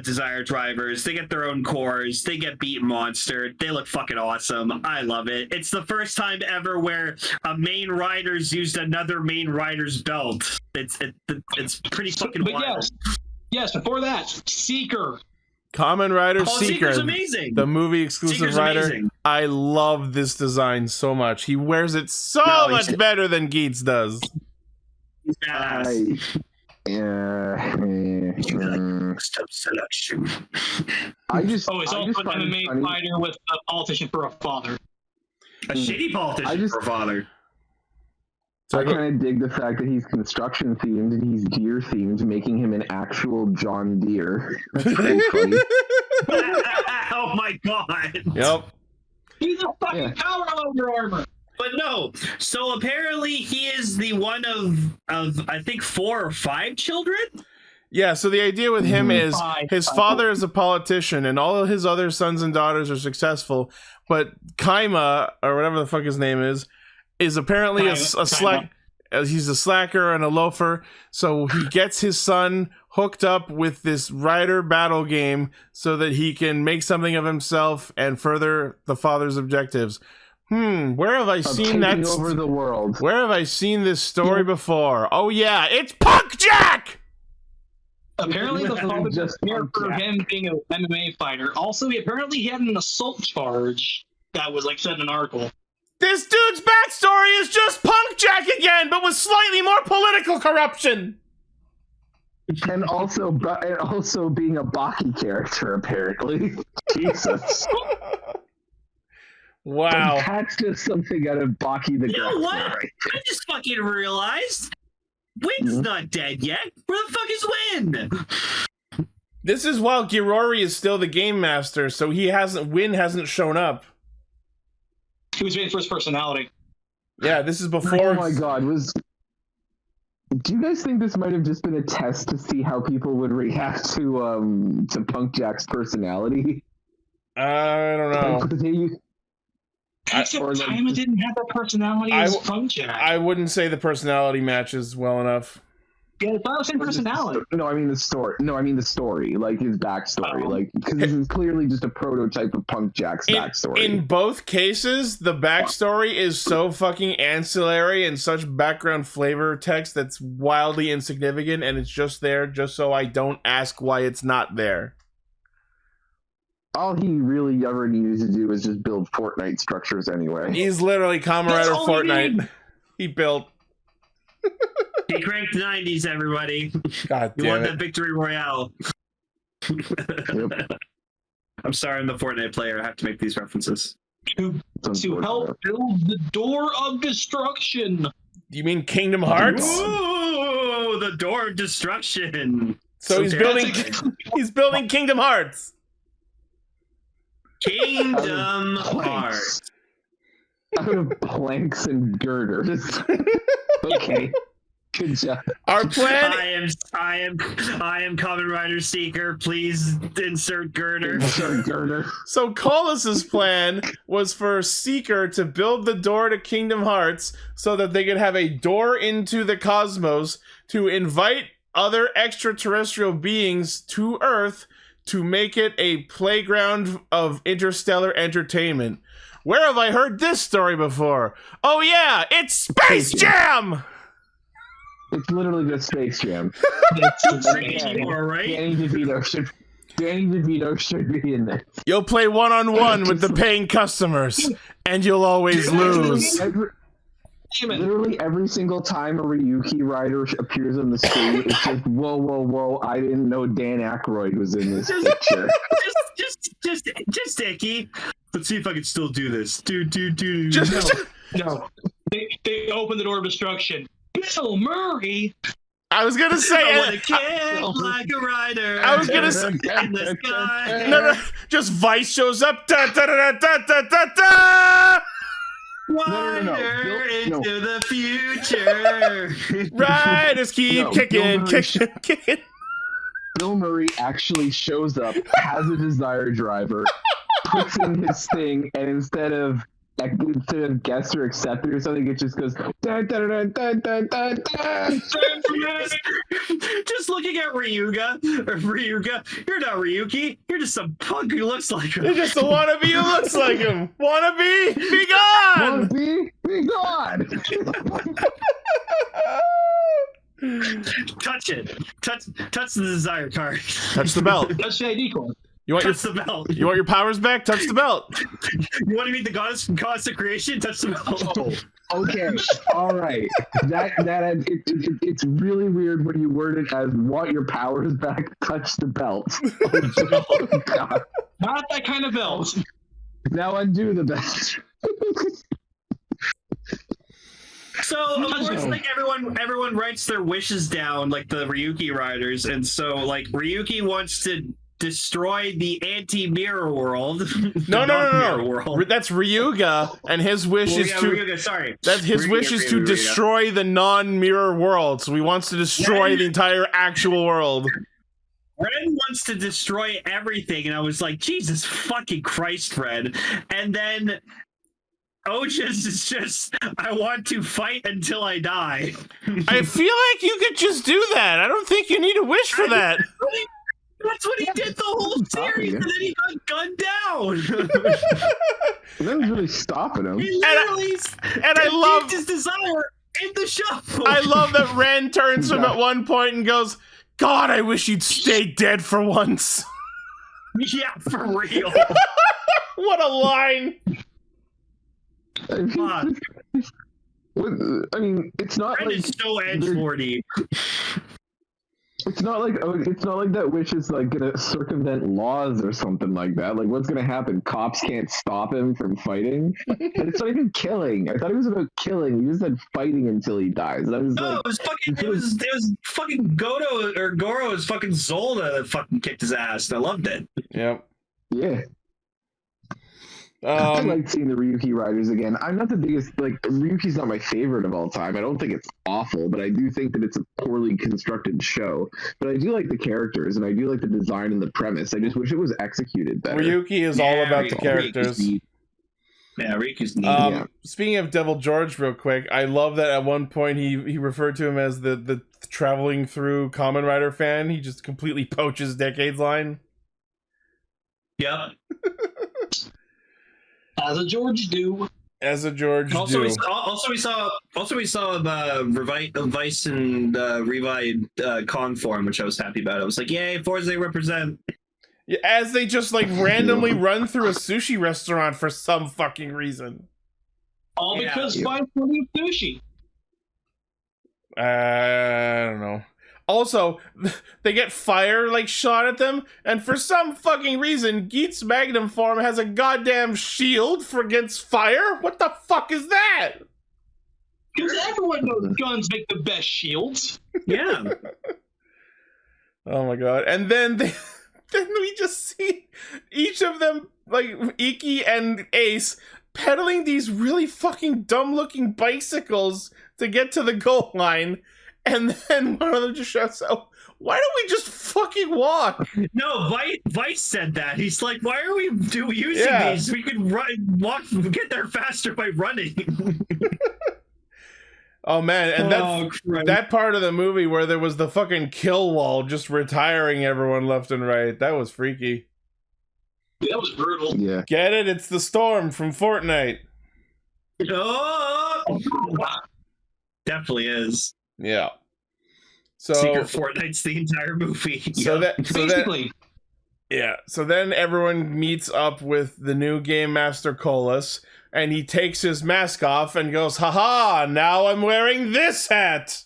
Desire drivers. They get their own cores. They get beat monster. They look fucking awesome. I love it. It's the first time ever where a main rider's used another main rider's belt. It's pretty fucking wild. Yes. Before that, Seeker. Kamen Rider Seeker, Seeker's amazing. The movie exclusive Seeker's rider. Amazing. I love this design so much. He wears it so much better than Geats does. Yes. Selection. It's also a main fighter with a politician for a father. A shitty politician for a father. I kind of dig the fact that he's construction themed and he's deer themed, making him an actual John Deere. That's pretty funny. Oh my god. Yep. He's a fucking power loader armor. But no, so apparently he is the one of I think 4 or 5 children. Yeah, so the idea with him is his father is a politician and all of his other sons and daughters are successful, but Kaima, or whatever the fuck his name is apparently a he's a slacker and a loafer, so he gets his son hooked up with this rider battle game so that he can make something of himself and further the father's objectives. Where have I seen that? Over the world. Where have I seen this story before? Oh yeah, it's Punk Jack! Apparently, the father Just prepared for him being an MMA fighter. Also, he had an assault charge that was like said in an article. This dude's backstory is just Punk Jack again, but with slightly more political corruption. And also being a Baki character, apparently. Jesus. Wow. Like, that's just something out of Baki the You know Grasshopper, what? right? I just fucking realized Win's not dead yet. Where the fuck is Win? This is while Girori is still the game master, so Win hasn't shown up. He was waiting for his personality. Yeah, this is before. Oh my god, do you guys think this might have just been a test to see how people would react to Punk Jack's personality? I don't know. Except Taima didn't have that personality as Punk Jack. I wouldn't say the personality matches well enough. Yeah, it's not the same personality. No, I mean the story, like his backstory, like because this is clearly just a prototype of Punk Jack's backstory. In both cases, the backstory is so fucking ancillary and such background flavor text that's wildly insignificant, and it's just there just so I don't ask why it's not there. All he really ever needed to do was just build Fortnite structures anyway. He's literally Kamen Rider Fortnite. He built. He cranked 90s, everybody. God damn You won it. that victory royale. Yep. I'm sorry, I'm the Fortnite player. I have to make these references. To help build the door of destruction. You mean Kingdom Hearts? Ooh, the door of destruction. So he's building Kingdom Hearts. Kingdom Hearts. Out of planks and girders. Okay. Good job. Our plan. I am Kamen Rider Seeker. Please insert girder. Insert girder. So Colus's plan was for Seeker to build the door to Kingdom Hearts so that they could have a door into the cosmos to invite other extraterrestrial beings to Earth to make it a playground of interstellar entertainment. Where have I heard this story before? Oh yeah, it's Space Jam! It's literally just Space Jam. Right? Danny DeVito should be in this. You'll play one-on-one with the paying customers, and you'll always lose. Literally every single time a Ryuki rider appears on the screen, it's just, whoa, I didn't know Dan Aykroyd was in this picture. Just Icky. Let's see if I can still do this. No. They open the door of destruction. Bill Murray. I was gonna say I wanna kick like a rider. I was gonna say in the sky. no, just Vice shows up. Da, da, da, da, da, da, da. Rider into the future. Riders keep kicking. Bill Murray actually shows up, has a Desire driver, puts in his thing, and instead of guess or accept it or something, it just goes dun, dun, dun, dun, dun, dun, dun. Just looking at Ryuga, you're not Ryuki, you're just some punk who looks like him. You're just a wannabe who looks like him. Wannabe, be gone! Wannabe, be gone! Touch it. Touch the desire card. Touch the belt. Touch the ID card. You want Touch the belt. You want your powers back? Touch the belt. You want to meet the goddess from constant creation? Touch the belt. Oh, okay, all right. It's really weird when you word it as "want your powers back." Touch the belt. Oh, God. Not that kind of belt. Now undo the belt. So of course, like everyone writes their wishes down, like the Ryuki riders, and so like Ryuki wants to destroy the anti-mirror world. No. World. That's Ryuga, and his wish is to. Ryuga, sorry. His wish is to destroy the non-mirror world. So he wants to destroy the entire actual world. Red wants to destroy everything, and I was like, Jesus fucking Christ, Red. And then Osh's is just, I want to fight until I die. I feel like you could just do that. I don't think you need a wish for that. That's what he did the whole series, and then he got gunned down. That was really stopping him. He literally and I love his desire in the shuffle. I love that Ren turns to him at one point and goes, God, I wish you'd stay dead for once. Yeah, for real. What a line. Fuck. I mean, it's not Ren like is so edgelordy. it's not like that wish is like gonna circumvent laws or something like that. Like, what's gonna happen? Cops can't stop him from fighting. And it's not even killing. I thought it was about killing. He just said fighting until he dies. I was No, it was fucking Goro's fucking Zolda that fucking kicked his ass. I loved it. Yep. Yeah. I like seeing the Ryuki riders again. I'm not the biggest, Ryuki's not my favorite of all time. I don't think it's awful, but I do think that it's a poorly constructed show. But I do like the characters, and I do like the design and the premise. I just wish it was executed better. Ryuki is all about the characters. Ryuki's neat. Speaking of Devil George real quick, I love that at one point he referred to him as the traveling through Kamen Rider fan. He just completely poaches Decades line. Yep. As a George do. As a George do. We saw Revice and Revive Con form, which I was happy about. I was like, yay, Forza represent. Yeah, as they just randomly run through a sushi restaurant for some fucking reason. All because 520 sushi. I don't know. Also, they get fire shot at them, and for some fucking reason, Geats' Magnum form has a goddamn shield for against fire. What the fuck is that? Because everyone knows guns make the best shields. Yeah. Oh my god! And then we just see each of them, Iki and Ace, pedaling these really fucking dumb-looking bicycles to get to the goal line. And then one of them just shouts out, why don't we just fucking walk? No, Vice said that. He's like, why are we using these? We could get there faster by running. Oh, man. And that part of the movie where there was the fucking kill wall just retiring everyone left and right. That was freaky. That was brutal. Yeah. Get it? It's the storm from Fortnite. Oh! Definitely is. Yeah. So Secret Fortnite's the entire movie. So then everyone meets up with the new Game Master Colas, and he takes his mask off and goes, haha, now I'm wearing this hat.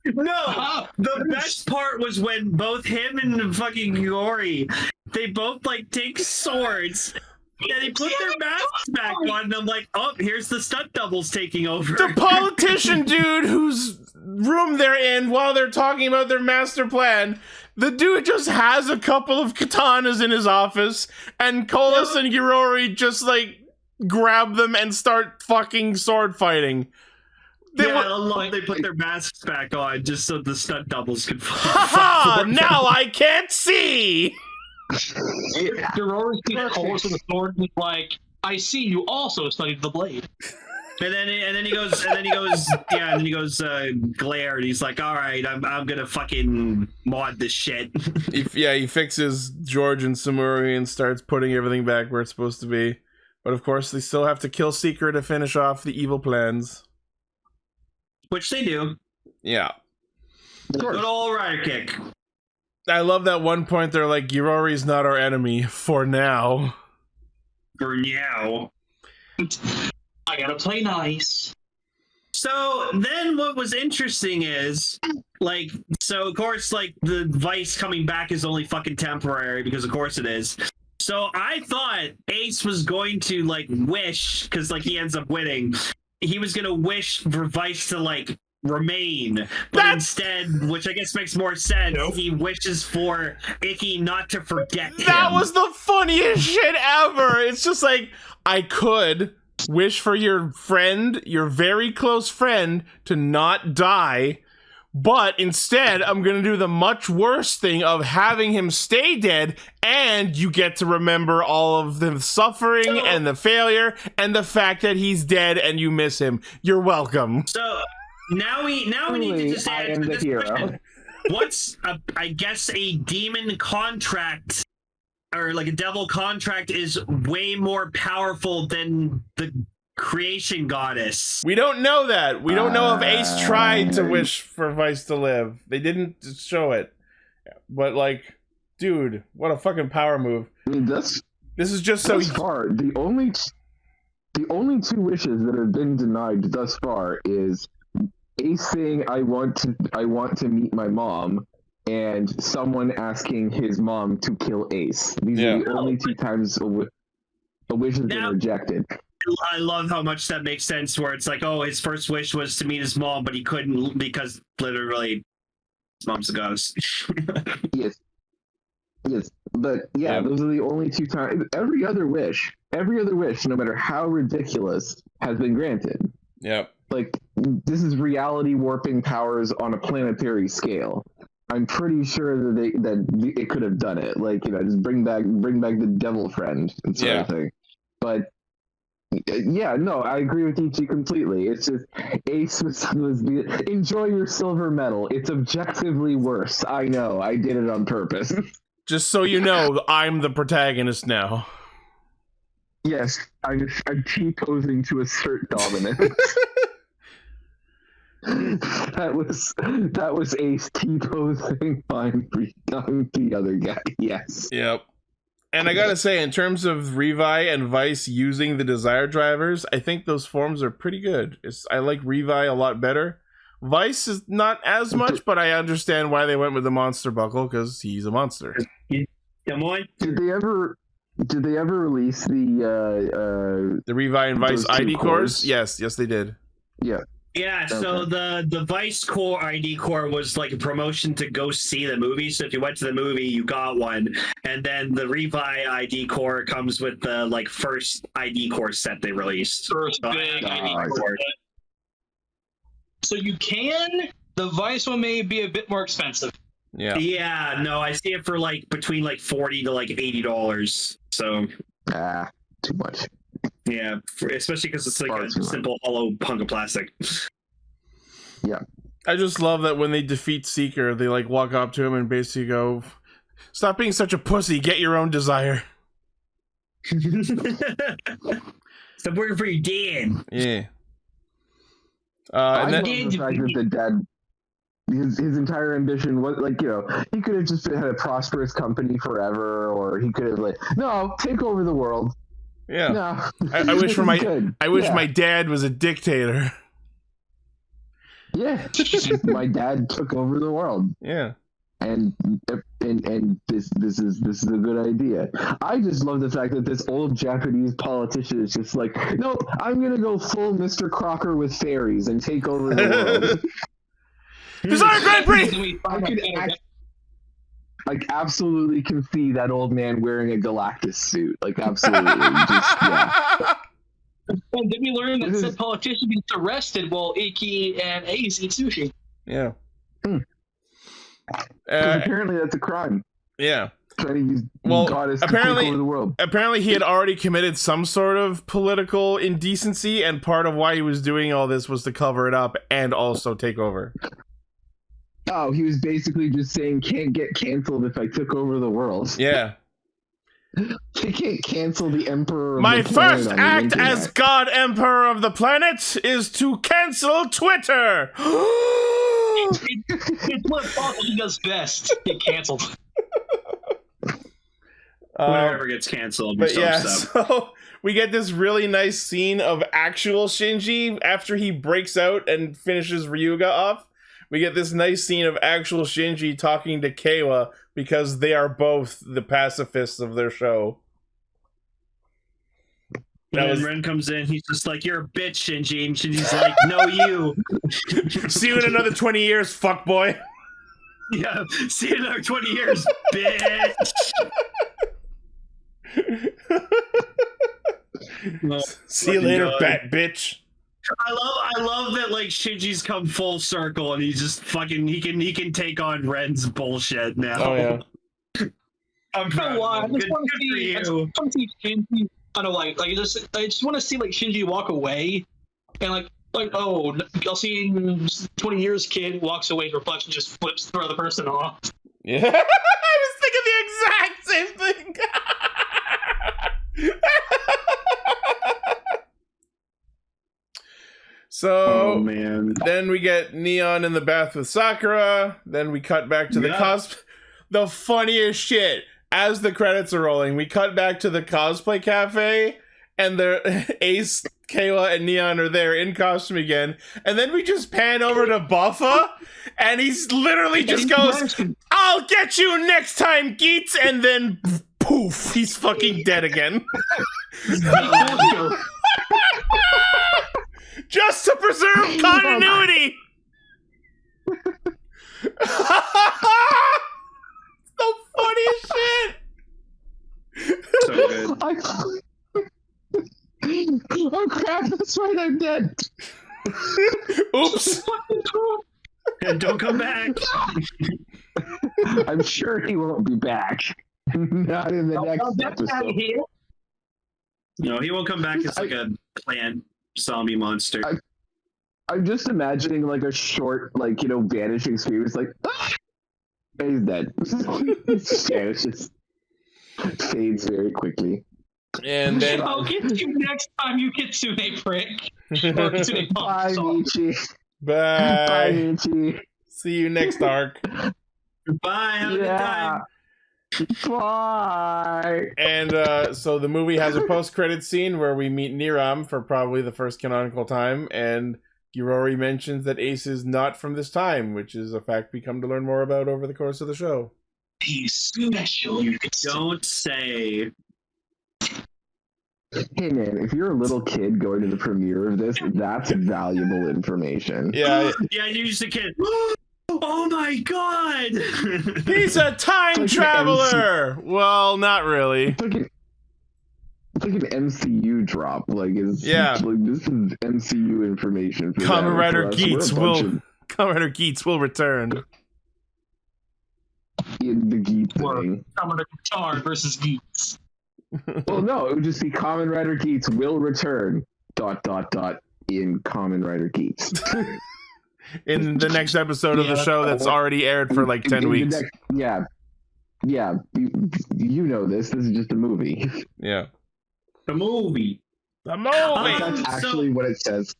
No, the best part was when both him and fucking Yori, they both take swords. Yeah, they put their masks back on, and I'm like, oh, here's the stunt doubles taking over. The politician dude whose room they're in while they're talking about their master plan, the dude just has a couple of katanas in his office, and Colas and Yori just, grab them and start fucking sword fighting. They put their masks back on just so the stunt doubles could ha! Now I can't see! Dororo sees Colas with a sword and he's like, I see you also studied the blade. And then he goes glare, and he's like, all right, I'm gonna fucking mod this shit. He fixes George and Samuri and starts putting everything back where it's supposed to be. But of course, they still have to kill Seeker to finish off the evil plans. Which they do. Yeah. Good old rider kick. I love that one point they're like, Yurori's not our enemy, for now. For now. I gotta play nice. So then what was interesting is, of course, the Vice coming back is only fucking temporary, because of course it is. So I thought Ace was going to, wish, because, he ends up winning. He was going to wish for Vice to, remain. But instead, which I guess makes more sense, he wishes for Iki not to forget him. That was the funniest shit ever! It's just I could wish for your friend, your very close friend, to not die, But instead, I'm going to do the much worse thing of having him stay dead, and you get to remember all of the suffering and the failure and the fact that he's dead and you miss him. You're welcome. So now we need to just I answer am the this hero. question. What's I guess a demon contract or like a devil contract is way more powerful than the creation goddess. We don't know that. We don't know if Ace tried to wish for Vice to live. They didn't show it. But like, dude, what a fucking power move. I mean, this is just so far the only two wishes that have been denied thus far is Ace saying I want to meet my mom, and someone asking his mom to kill Ace. These are the only two times a wish has been rejected. I love how much that makes sense, where it's like, oh, his first wish was to meet his mom, but he couldn't because literally his mom's a goddess. Yes, but yeah, those are the only two times. Every other wish, no matter how ridiculous, has been granted. Yep. Like, this is reality warping powers on a planetary scale. I'm pretty sure that it could have done it. Like, just bring back the devil friend and sort of thing. But yeah, no, I agree with Ichi completely. It's just Ace was enjoy your silver medal. It's objectively worse. I know. I did it on purpose. Just so you know, I'm the protagonist now. Yes, I'm T-posing to assert dominance. That was Ace T-posing on the other guy. Yes. Yep. And I gotta say, in terms of Revi and Vice using the Desire drivers, I think those forms are pretty good. I like Revi a lot better. Vice is not as much, but I understand why they went with the Monster Buckle, because he's a monster. Come on. Did they ever release the Revi and Vice ID cores? Yes, they did. Yeah. Yeah, so the Vice Core ID core was like a promotion to go see the movie. So if you went to the movie, you got one. And then the Revi ID core comes with the like first ID core set they released. First big ID core. So you can. The Vice one may be a bit more expensive. Yeah. Yeah, no, I see it for like between like $40 to like $80. So too much. Yeah, especially because it's like a simple hollow hunk of plastic. Yeah. I just love that when they defeat Seeker, they like walk up to him and basically go, "Stop being such a pussy, get your own desire." Stop working for your dad. Yeah. I love the fact that the dad, his entire ambition was like, he could have just had a prosperous company forever, or he could have no, take over the world. Yeah. No, I wish my dad was a dictator. Yeah. My dad took over the world. Yeah. And this is a good idea. I just love the fact that this old Japanese politician is just like, no, I'm gonna go full Mr. Crocker with fairies and take over the world. Desire Grand Prix! I absolutely can see that old man wearing a Galactus suit. Like, absolutely. And did we learn that said politician gets arrested while Iki and Ace eat sushi? Yeah. Apparently that's a crime. Yeah. Trying to use goddess to take over the world. Apparently he had already committed some sort of political indecency, and part of why he was doing all this was to cover it up and also take over. Oh, he was basically just saying, can't get canceled if I took over the world. Yeah. They can't cancel the Emperor of My the planet first on the act internet. as God Emperor of the planet is to cancel Twitter! It's what he does best. Get canceled. Whatever gets canceled. But yeah, so we get this really nice scene of actual Shinji after he breaks out and finishes Ryuga off. We get this nice scene of actual Shinji talking to Keiwa because they are both the pacifists of their show. And Ren comes in, he's just like, "You're a bitch, Shinji." And Shinji's like, "No, you." See you in another 20 years, fuckboy. Yeah, see you in another 20 years, bitch. See you later, bat bitch. I love that like Shinji's come full circle and he's just fucking he can take on Ren's bullshit now. Oh yeah. I'm proud of him. Good for you. I just want to see Shinji kind of like I just want to see like Shinji walk away and like oh I'll see you in 20 years kid walks away reflection just flips the other person off. Yeah. I was thinking the exact same thing. So, man. Then we get Neon in the bath with Sakura. Then we cut back to the the funniest shit. As the credits are rolling, we cut back to the cosplay cafe, and Ace, Kayla, and Neon are there in costume again. And then we just pan over to Buffa, and he's literally just goes, "I'll get you next time, Geats," and then poof, he's fucking dead again. Just to preserve continuity. The funniest shit. So good. Oh crap! That's right. I'm dead. Oops. Don't come back. I'm sure he won't be back. Not in the next episode. No, he won't come back as like a plant zombie monster. I'm just imagining like a short, like, you know, vanishing scream. It's like, and he's dead. Vanishes. Fades very quickly. And then I'll get you next time, you Kitsune prick. Or Kitsune Bye, Michi. Bye. Bye, Michi. See you next arc. Bye. Have a good time. Bye. And so the movie has a post-credit scene where we meet Niram for probably the first canonical time, and Yurori mentions that Ace is not from this time, which is a fact we come to learn more about over the course of the show. He's special. You Don't say. Hey man, if you're a little kid going to the premiere of this, that's valuable information. Yeah. Yeah, you're just a kid. Oh my god! He's a time traveler! Well, not really. It's like an MCU drop. Like, like this is MCU information. For Kamen Rider Geats will return. In the Geats thing. Kamen Rider Guitar versus Geats. Well, no, it would just be Kamen Rider Geats will return. ... in Kamen Rider Geats. In the next episode of the show that's already aired for like 10 weeks. Yeah, you know this. This is just a movie. Yeah. The movie. That's actually what it says.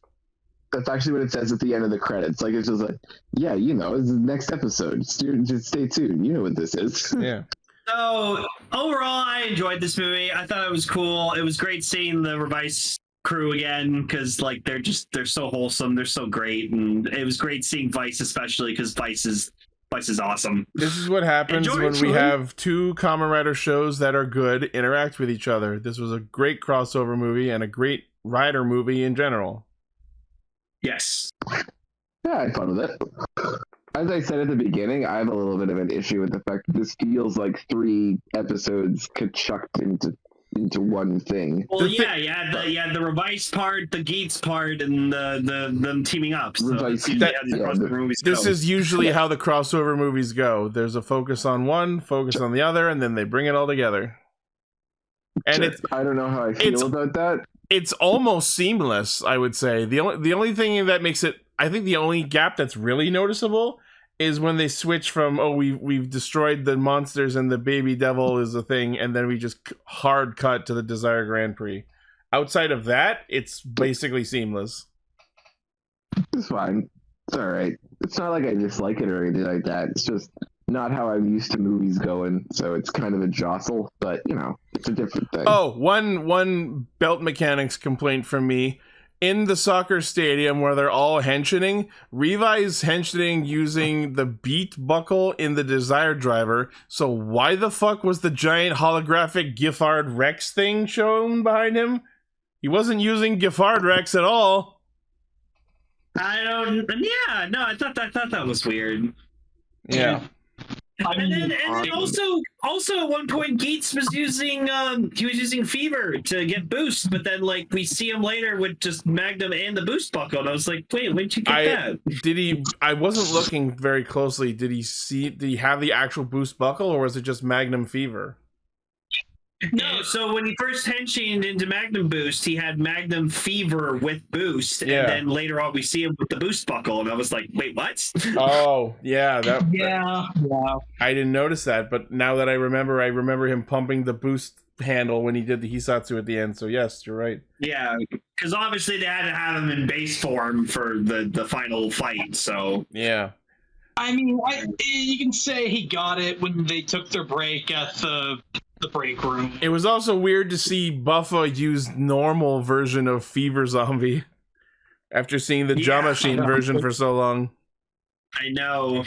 That's actually what it says at the end of the credits. Like, it's just like, yeah, you know, this is the next episode. Just stay tuned. You know what this is. Yeah. So overall, I enjoyed this movie. I thought it was cool. It was great seeing the Revice crew again because like they're so wholesome, they're so great, and it was great seeing Vice especially because Vice is awesome. This is what happens when we have two Kamen Rider shows that are good interact with each other. This was a great crossover movie and a great Rider movie in general. Yes. Yeah, I had fun with it. As I said at the beginning, I have a little bit of an issue with the fact that this feels like 3 episodes chucked into one thing. Well, the Revice part, the Geats part, and them teaming up. So Revice, this is usually how the crossover movies go. There's a focus on one, focus on the other, and then they bring it all together. And I don't know how I feel about that. It's almost seamless, I would say. The only thing that makes it, I think the only gap that's really noticeable is when they switch from, we've destroyed the monsters and the baby devil is a thing, and then we just hard cut to the Desire Grand Prix. Outside of that, it's basically seamless. It's fine. It's alright. It's not like I dislike it or anything like that. It's just not how I'm used to movies going, so it's kind of a jostle, but, you know, it's a different thing. Oh, one belt mechanics complaint from me. In the soccer stadium where they're all henching, Revi's henching using the beat buckle in the Desire Driver, so why the fuck was the giant holographic Giffard Rex thing shown behind him? He wasn't using Giffard Rex at all. I thought that was weird. Yeah. And then also at one point Geats was using fever to get boost, but then like we see him later with just Magnum and the boost buckle, and I was like, wait, where'd you get that? Did he? I wasn't looking very closely. Did he have the actual boost buckle, or was it just Magnum fever? No, so when he first henshined into Magnum Boost, he had Magnum Fever with Boost, and then later on we see him with the Boost buckle, and I was like, wait, what? Oh, yeah. Yeah. I didn't notice that, but now that I remember him pumping the Boost handle when he did the Hisatsu at the end, so yes, you're right. Yeah, because obviously they had to have him in base form for the final fight, so... Yeah. I mean, you can say he got it when they took their break at the break room. It was also weird to see Buffa use normal version of Fever Zombie after seeing the Jamashine version for so long. I know.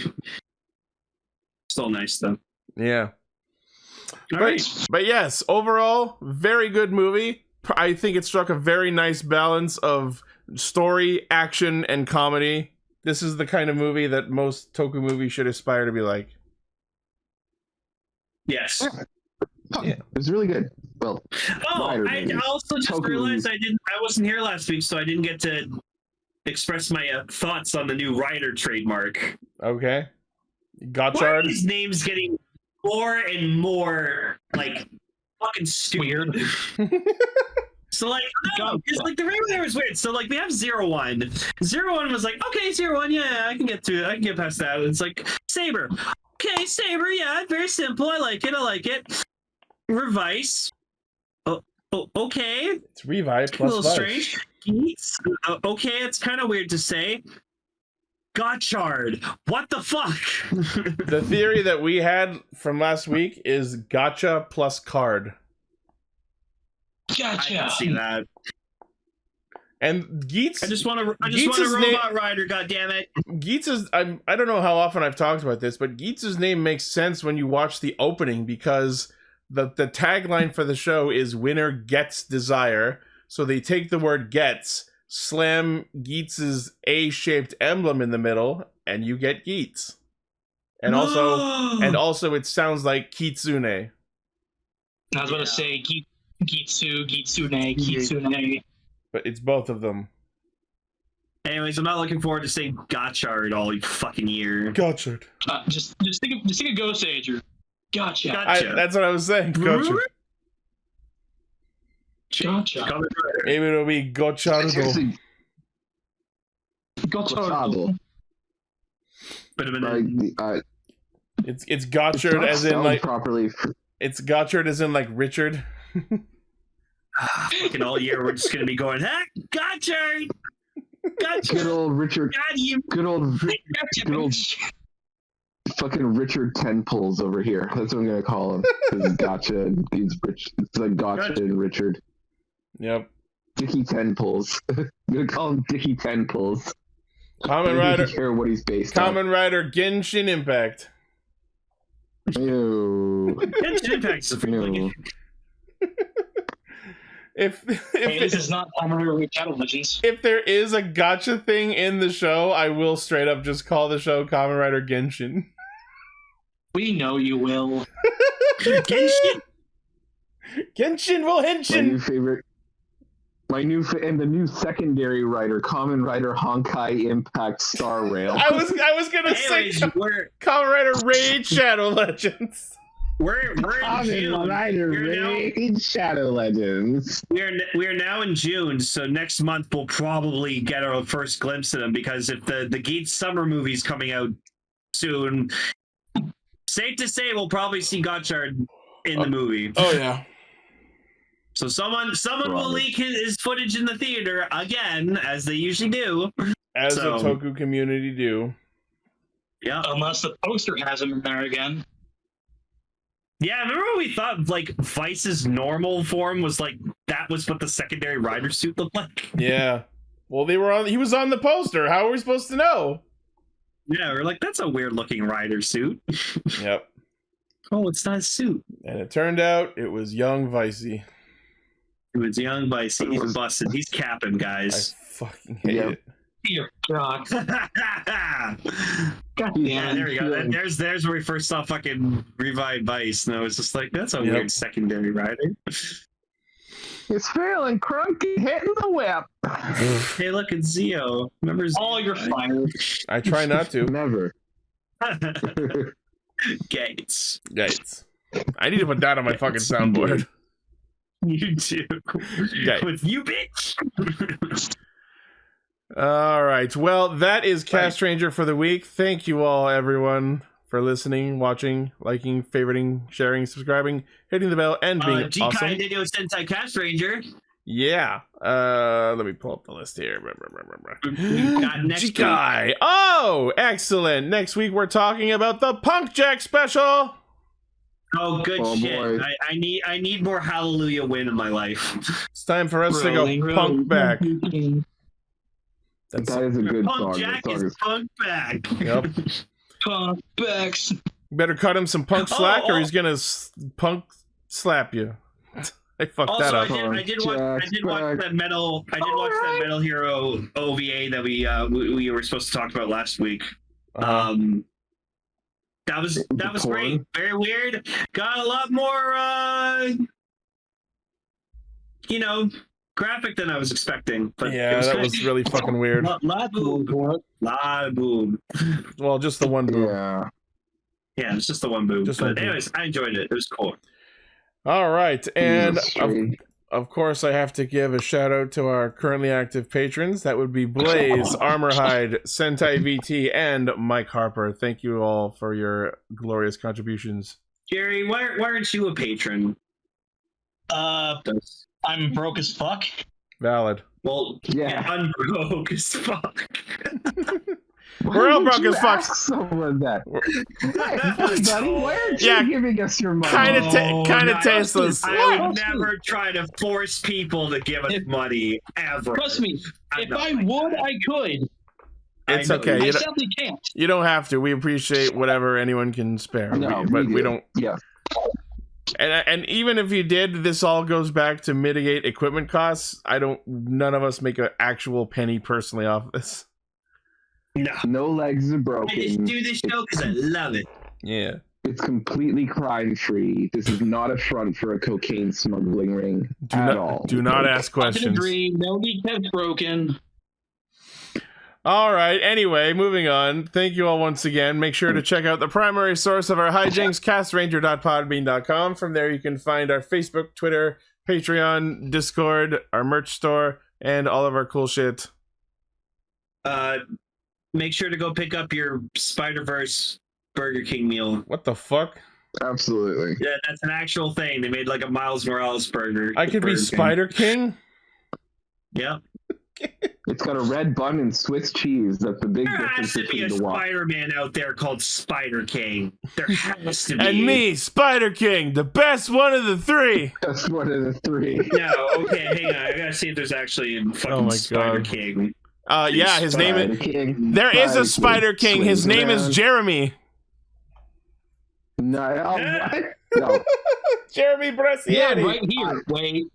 Still nice though. Yeah. Right. But yes, overall, very good movie. I think it struck a very nice balance of story, action, and comedy. This is the kind of movie that most Toku movies should aspire to be like. Yes. Yeah, it was really good. Well, I also just realized I wasn't here last week, so I didn't get to express my thoughts on the new Rider trademark. Okay. Gotchard. Why are these names getting more and more like fucking stupid? So like, it's like the name there was weird. So like we have 01. 01 was like, okay, 01, yeah, I can get through it. I can get past that. It's like Saber. Okay, Saber, yeah, very simple. I like it. Revice. Oh, okay. It's Revive plus a little Vice. Strange. Geats. Okay, it's kind of weird to say. Gotchard. What the fuck? The theory that we had from last week is gotcha plus card. Gotcha. I can see that. And Geats. I just want a robot rider. God damn it. Geats is. I don't know how often I've talked about this, but Geats' name makes sense when you watch the opening because the tagline for the show is "Winner gets desire." So they take the word "gets," slam Geats' A-shaped emblem in the middle, and you get Geats. And also, it sounds like Kitsune. I was about to say Kitsune. But it's both of them. Anyways, I'm not looking forward to saying Gotchard all fucking year. Gotchard. Just think of Ghost Ager. Gotcha. That's what I was saying. Gotchard. Gotcha. Maybe it'll be Gotchardo. Gotchardo. It's Gotchard as in like properly. It's Gotchard as in like Richard. Fucking all year we're just gonna be going, heck, Gotchard! Gotchard! Good old Richard. Got you. Good old fucking Richard Ten Pulls over here. That's what I'm gonna call him. It's gotcha. It's like gotcha and Richard. Yep. Dickie Ten Pulls. I'm gonna call him Dickie Ten Pulls. Kamen Rider. I don't care what he's based Kamen on. Rider Genshin Impact. Ew. Genshin Impact's a Ew. If this is not Kamen Rider Shadow Legends. If there is a gotcha thing in the show, I will straight up just call the show Kamen Rider Genshin. We know you will. Genshin will henshin. My new and the new secondary writer, Kamen Rider Honkai Impact Star Rail. I was gonna say Kamen Rider Raid Shadow Legends. We're in June. Raid Shadow Legends. We are now in June, so next month we'll probably get our first glimpse of them because if the Geats summer movie's coming out soon, safe to say we'll probably see Gotchard in the movie. Oh yeah. So someone will leak his footage in the theater again, as they usually do. As the Toku community do. Yeah. Unless the poster has him in there again. Yeah, remember when we thought like Vice's normal form was like that was what the secondary rider suit looked like? Yeah. Well, he was on the poster. How are we supposed to know? Yeah, we're like, that's a weird looking rider suit. Yep. Oh, it's not a suit. And it turned out it was young Vicey. It was young Vicey. He's busted. He's capping, guys. I fucking hate it. Dear God. God damn Yeah, it. there we go. There's where we first saw fucking Revice, and I was just like, that's a weird secondary rider. It's failing, Crunky, hitting the whip. Hey, look, it's Zio. Remember Zio? Oh, you're fired. I try not to. Never. Gates. I need to put that on my fucking soundboard. You too. Gates. With you, bitch. All right. Well, that is Castranger for the week. Thank you all, everyone, for listening, watching, liking, favoriting, sharing, subscribing, hitting the bell, and being awesome. Video Sentai Castranger. Yeah. Let me pull up the list here. Got next week. Oh, excellent. Next week we're talking about the Punk Jack special. Oh, good shit. I need more Hallelujah Win in my life. It's time for us to go punk back. That is a good Punk song. Jack is punk back. Yep. Punk backs. Better cut him some punk slack or he's gonna punk slap you. I fucked that up. I did watch that Metal Hero OVA that we were supposed to talk about last week. That was great. Very weird. Got a lot more graphic than I was expecting. But yeah, that was really fucking weird. Lot of boob. Well, just the one boob. Yeah, it's just the one boob. But anyways, I enjoyed it. It was cool. All right, and of course I have to give a shout out to our currently active patrons. That would be Blaze, Armorhide, Sentai VT, and Mike Harper. Thank you all for your glorious contributions. Jerry, why aren't you a patron? I'm broke as fuck. Valid. Well, yeah, I'm broke as fuck. We're all broke as fuck. Someone that. Buddy, why aren't you giving us your money? Kind of tasteless. I would never try to force people to give us money ever. Trust me, if I would, I could. It's okay. I simply can't. You don't have to. We appreciate whatever anyone can spare. No, we don't. Yeah. And even if you did, this all goes back to mitigate equipment costs. None of us make an actual penny personally off of this. No legs are broken. I just do this show because I love it. Yeah. It's completely crime free. This is not a front for a cocaine smuggling ring at all. Do not ask questions. I agree. No kneecaps broken. All right. Anyway, moving on. Thank you all once again. Make sure to check out the primary source of our hijinks, castranger.podbean.com. From there, you can find our Facebook, Twitter, Patreon, Discord, our merch store, and all of our cool shit. Make sure to go pick up your Spider-Verse Burger King meal. What the fuck? Absolutely. Yeah, that's an actual thing. They made like a Miles Morales burger. I could be Spider King? Yeah. It's got a red bun and Swiss cheese. That's the big difference between the There has to be a Spider-Man out there called Spider King. There has to be. And me, Spider King, the best one of the three. Best one of the three. No, okay, hang on. I gotta see if there's actually a fucking Spider King. Yeah, his name is... There is a Spider King. His name is Jeremy. No, what? No. Jeremy Bresciani. Yeah, right here. Wait.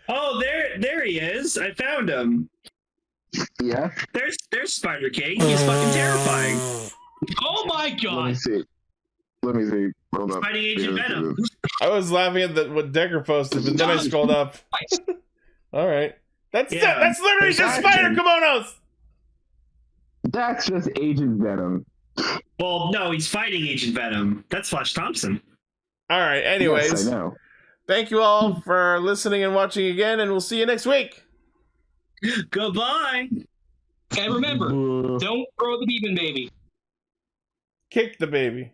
Oh, there he is. I found him. Yeah? There's Spider King. He's fucking terrifying. Oh my god. Let me see. Hold up. Fighting Agent Venom. I was laughing at what Decker posted, but then I scrolled up. All right. That's literally just Spider Kimonos. That's just Agent Venom. Well, no, he's fighting Agent Venom. That's Flash Thompson. All right. Anyways, yes, I know. Thank you all for listening and watching again, and we'll see you next week. Goodbye. And remember, don't throw the beeping baby. Kick the baby.